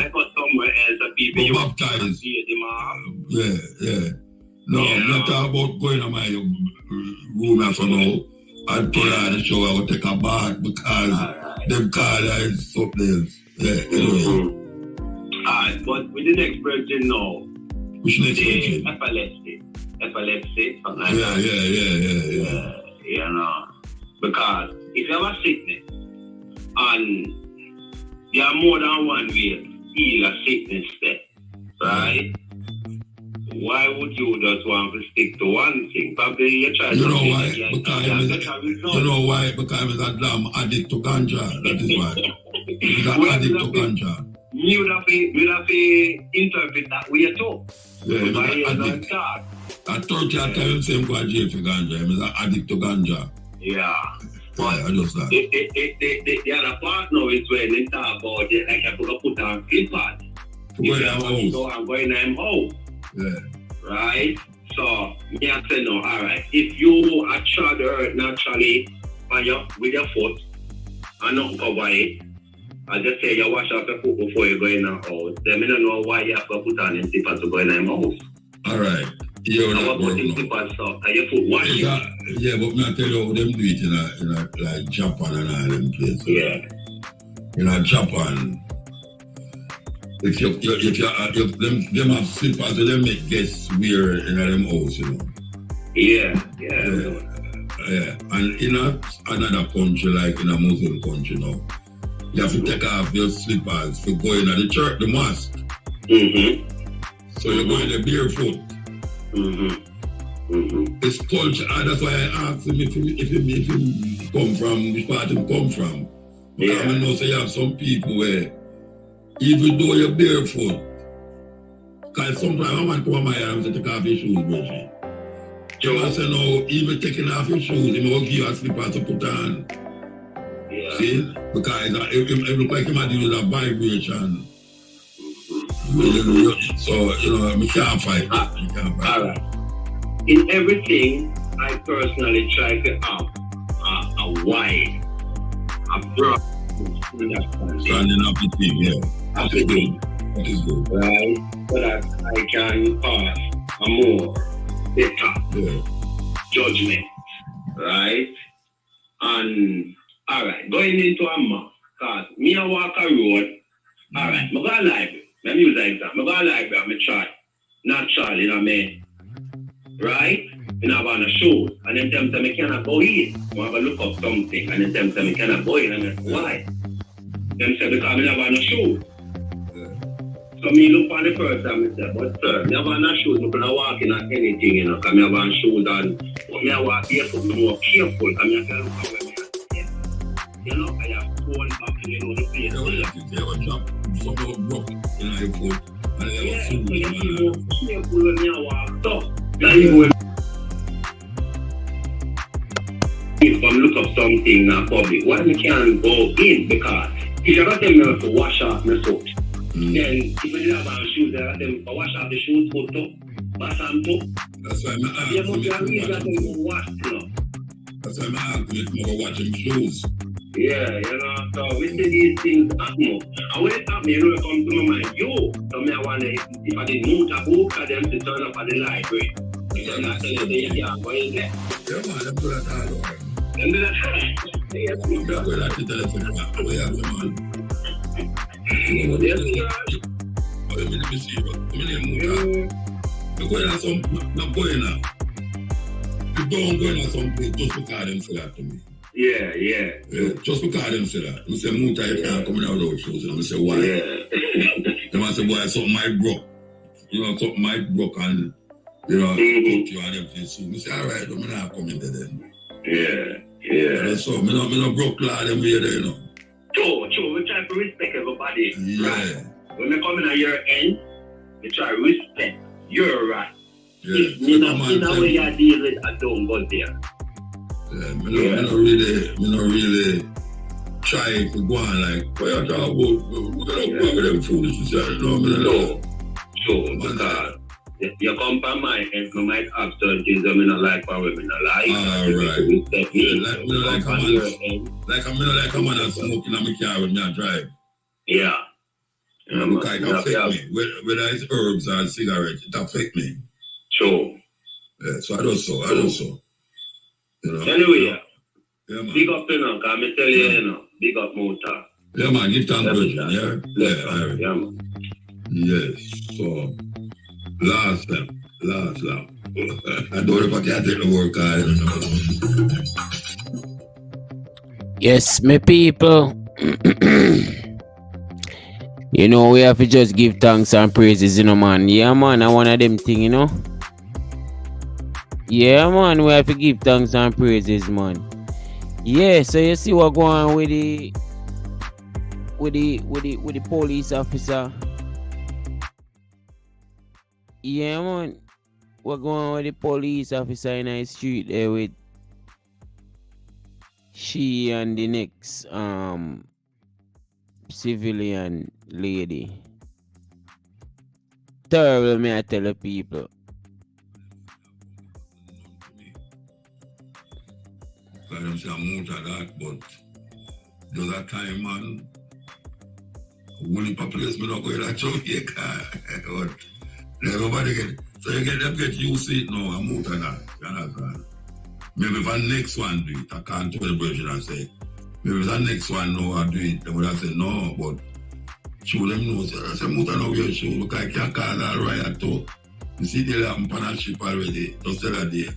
got somewhere else that people you baptized. Yeah. No, I'm not talking about going to my room after now and turn on the shower. I will take a bath because them cars are something else. Yeah, anyway. Alright, but with the next version now. Which next version? Epilepsy, something like that. Yeah. You know, because if you have a sickness and there are more than one way to heal a sickness there, right? Why would you just want to stick to one thing? Probably you try to know why? You know why? Because I'm a damn addict to ganja. That is why. He's an addict to ganja. You would have to interpret that way too. Yeah, at 30 times I'm going to jail for ganja. I'm an addict to ganja. Yeah. But I just that. The other part now is when they talk about it, like I could put on slippers. So I'm going to him home. Yeah. Right? So, me I say no, alright. If you actually the earth naturally with your foot and not cover it, I just say you wash off your foot before you go in the house. Then I don't know why you have to put on them slippers to go in the house. Alright. Yeah, but your foot wash yeah, but me I tell you how them do it in like Japan and all them places. Yeah. In Japan, If them have slippers, they make guests wear in them house, you know. Yeah. And in another country, like in a Muslim country now, you have to take off your slippers for going to the church, the mosque. So you're going there barefoot. It's culture, and that's why I asked him if he come from, which part he come from. Because I know so you have some people where, even though you're barefoot, because sometimes I want to come on my arms and take off your shoes, Bridget. You know, say no, even taking off your shoes, he will give you a slipper to put on. Yeah. See? Because it looks like he might do with a vibration. So, you know, we can't fight. All right. In everything, I personally try to have a wide, a broad standing up the team, yeah. Up the team. That is good. Right? So that I can pass a more better judgment. Right? And, all right, going into a mosque, because me I walk a road, all right, I go to library. Let me use an example. I go to library, I'm try. Natural, you know what I mean? Right? And I want to show. And then tell me, I cannot go in. I want to look up something. And then tell me, I cannot go in. And I say, why? Them say, because I want to show. So me look on the first time, I say, but sir, I want to show. I'm going to walk in at anything, you know, because I want to show and I want to be more careful. I mean, I can look at where I am. You know, I have phone back, you know, the place. They will drop some rock in my foot. And they will see me. I'm more careful when I walk up. If I look up something in public, why we can't go in? Because if you got them to wash off my foot, then if you have a shoes, they got them to wash off the shoes, put up, pass them to. That's why I'm That's why I'm asking if I'm watching shoes. Yeah, you know, so we see these things happen. And when it happens, you know, it comes to my mind, yo, so me I wonder if I did MUTABARUKA, them to turn up at the library. Yeah, man, them do that all over. Them do that all over. Yes, we do. We're like the telephone back. We have them on. Yes, sir. Let me see. I'm going to some, not going now. You don't go in some place just because them say that to me. Yeah. Just because them say that. I say, Muta, you can't come in without shoes. And I say, why? They might say, boy, something might broke. You know, something might broke and, you know, put you and everything. So I say, all right, I'm not coming to them. Yeah. So, I'm not broke like them here, you know. True. We try to respect everybody. Yeah. Right. When we come in at your end, we try to respect your right. Yeah. If you know where you deal with, I don't go there. Yeah, I don't really try to go on like, what you talk about? We're going to go with them foolishness. Sure, because you come from my end, you might have certain things that I don't like or I don't like. Right. Like I'm not smoking on my car when I drive. Yeah. Because it affect me. Whether it's herbs or cigarettes, it affect me. Sure. Yeah, so I do so. You know? Anyway, yeah, man. Big up, you know, because I tell you, you know, big up Muta. Yeah, man, give thanks, Virgin, yeah? Yeah, man. Yes, so, last lap. I don't know if I can take the work out. Yes, my people. You know, we have to just give thanks and praises, you know, man. Yeah, man, I one of them thing, you know. Yeah, man, we have to give thanks and praises, man. Yeah, so you see what going on with the police officer. Yeah, man, what going on with the police officer in the street there with she and the next civilian lady. Terrible, may I tell the people. I don't say I'm out of that, but there's that time, man, when the population not going to Jamaica, but everybody get, so you get used to it now, I'm out of that, you understand? Maybe if the next one do it, I can't tell the version and say, maybe if the next one know I do it, they would have said no, but show them know. I say, Muta no wear shoe because I can't call that riot too. You see they have on ship already, just the other day.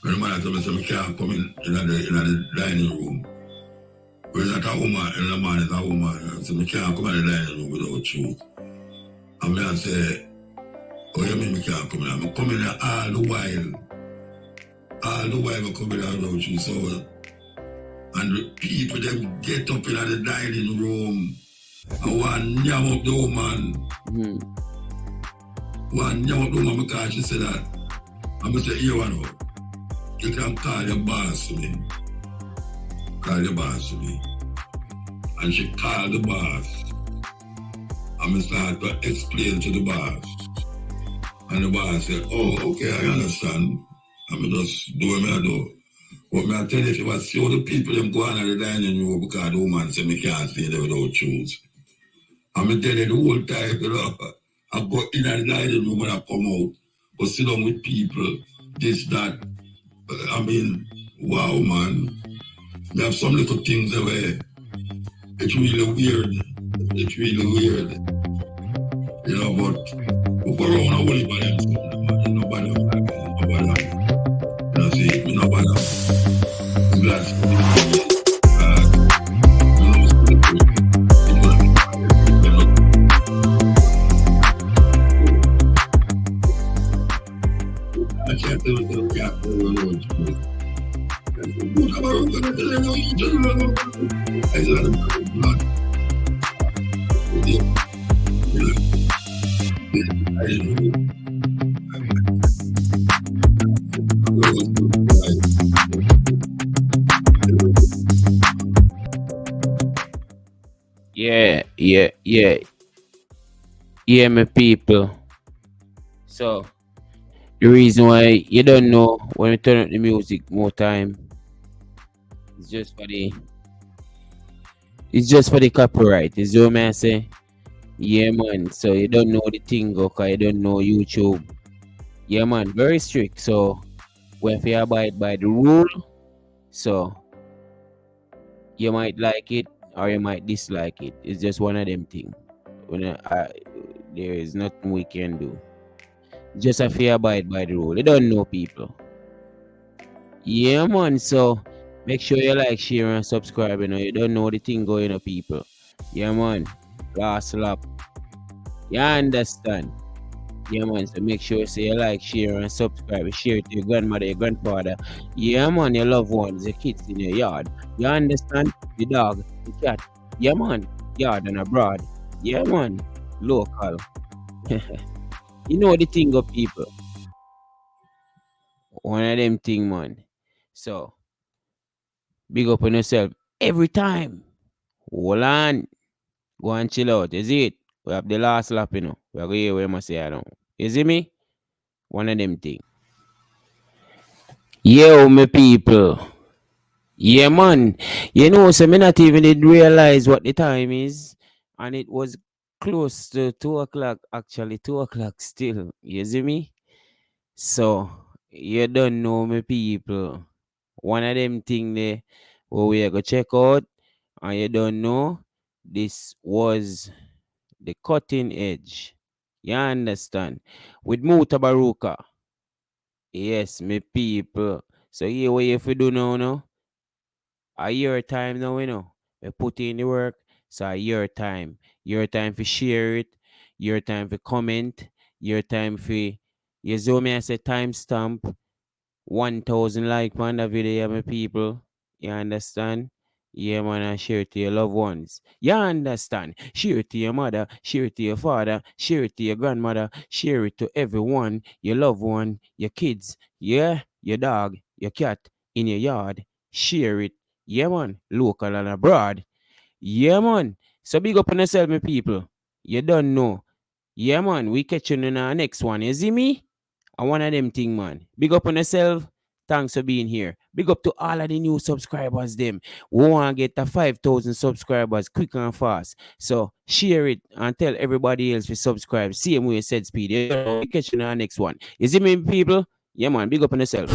When the man told me, I can't come in the dining room. When it's a woman, and the man is a woman, so I can't come in the dining room without shoes. And I say, oh, you mean I can't come in? I'm coming in all the while. All the while I'm coming in without shoes. So, and the people, they get up in the dining room. I want to yam up the woman. One yam up the woman because she said that. I'm going to say, you know, you can call your boss to me. Call your boss to me. And she called the boss. And I started to explain to the boss. And the boss said, oh, okay, I understand. I'm just do what I do. But I tell you, if you see all the people them go on at the dining room because the woman said me can't stay there without shoes. I'm tell you the whole time, you know, I go in the dining room when I come out, but sit down with people, this, that. I mean, wow, man. They have some little things where it's really weird. It's really weird. You know, but we go around and worry about them something, man. Nobody you know, see, we nobody I'm glad you know, I can't tell you the gap Yeah, my people. So the reason why you don't know when we turn up the music more time, it's just for the copyright. Is what I say. Yeah, man. So you don't know the thing, okay? You don't know YouTube. Yeah, man. Very strict. So we have to abide by the rule. So you might like it or you might dislike it. It's just one of them things. There is nothing we can do. Just have to abide by the rule. You don't know people. Yeah, man. So make sure you like, share, and subscribe. You know, you don't know the thing going on, people. Yeah, man. Last lap. You understand? Yeah, man. So make sure you say you like, share, and subscribe. Share it to your grandmother, your grandfather. Yeah, man. Your loved ones, your kids in your yard. You understand? The dog, the cat. Yeah, man. Yard and abroad. Yeah, man. Local. You know the thing of people. One of them thing, man. So big up on yourself every time. Hold on. Go and chill out. Is it? We have the last lap, you know. We are going to hear what I must say. I don't. You see me? One of them thing. Yo, my people. Yeah, man. You know, so me not even did realize what the time is. And it was close to 2 o'clock. Actually, 2 o'clock still. You see me? So, you don't know me, people. One of them thing there where we are going to check out. And you don't know, this was the cutting edge. You understand? With MUTABARUKA. Yes, me people. So here what you have to do now, a year time now, you know. We put in the work. So a year time. Your time for share it. Your time for comment. Your time for, you zoom me as a timestamp. 1,000 like on the video, my people. You understand? Yeah, man, and share it to your loved ones. You understand? Share it to your mother, share it to your father, share it to your grandmother, share it to everyone, your loved one, your kids, yeah, your dog, your cat in your yard. Share it. Yeah, man, local and abroad. Yeah, man. So big up on yourself, my people. You don't know. Yeah, man, we catch you in our next one. You see me? And one of them thing, man. Big up on yourself. Thanks for being here. Big up to all of the new subscribers, them. We want to get the 5,000 subscribers quick and fast. So share it and tell everybody else to subscribe. Same way said speed. You know, we catch you in our next one. You see me, people? Yeah, man. Big up on yourself.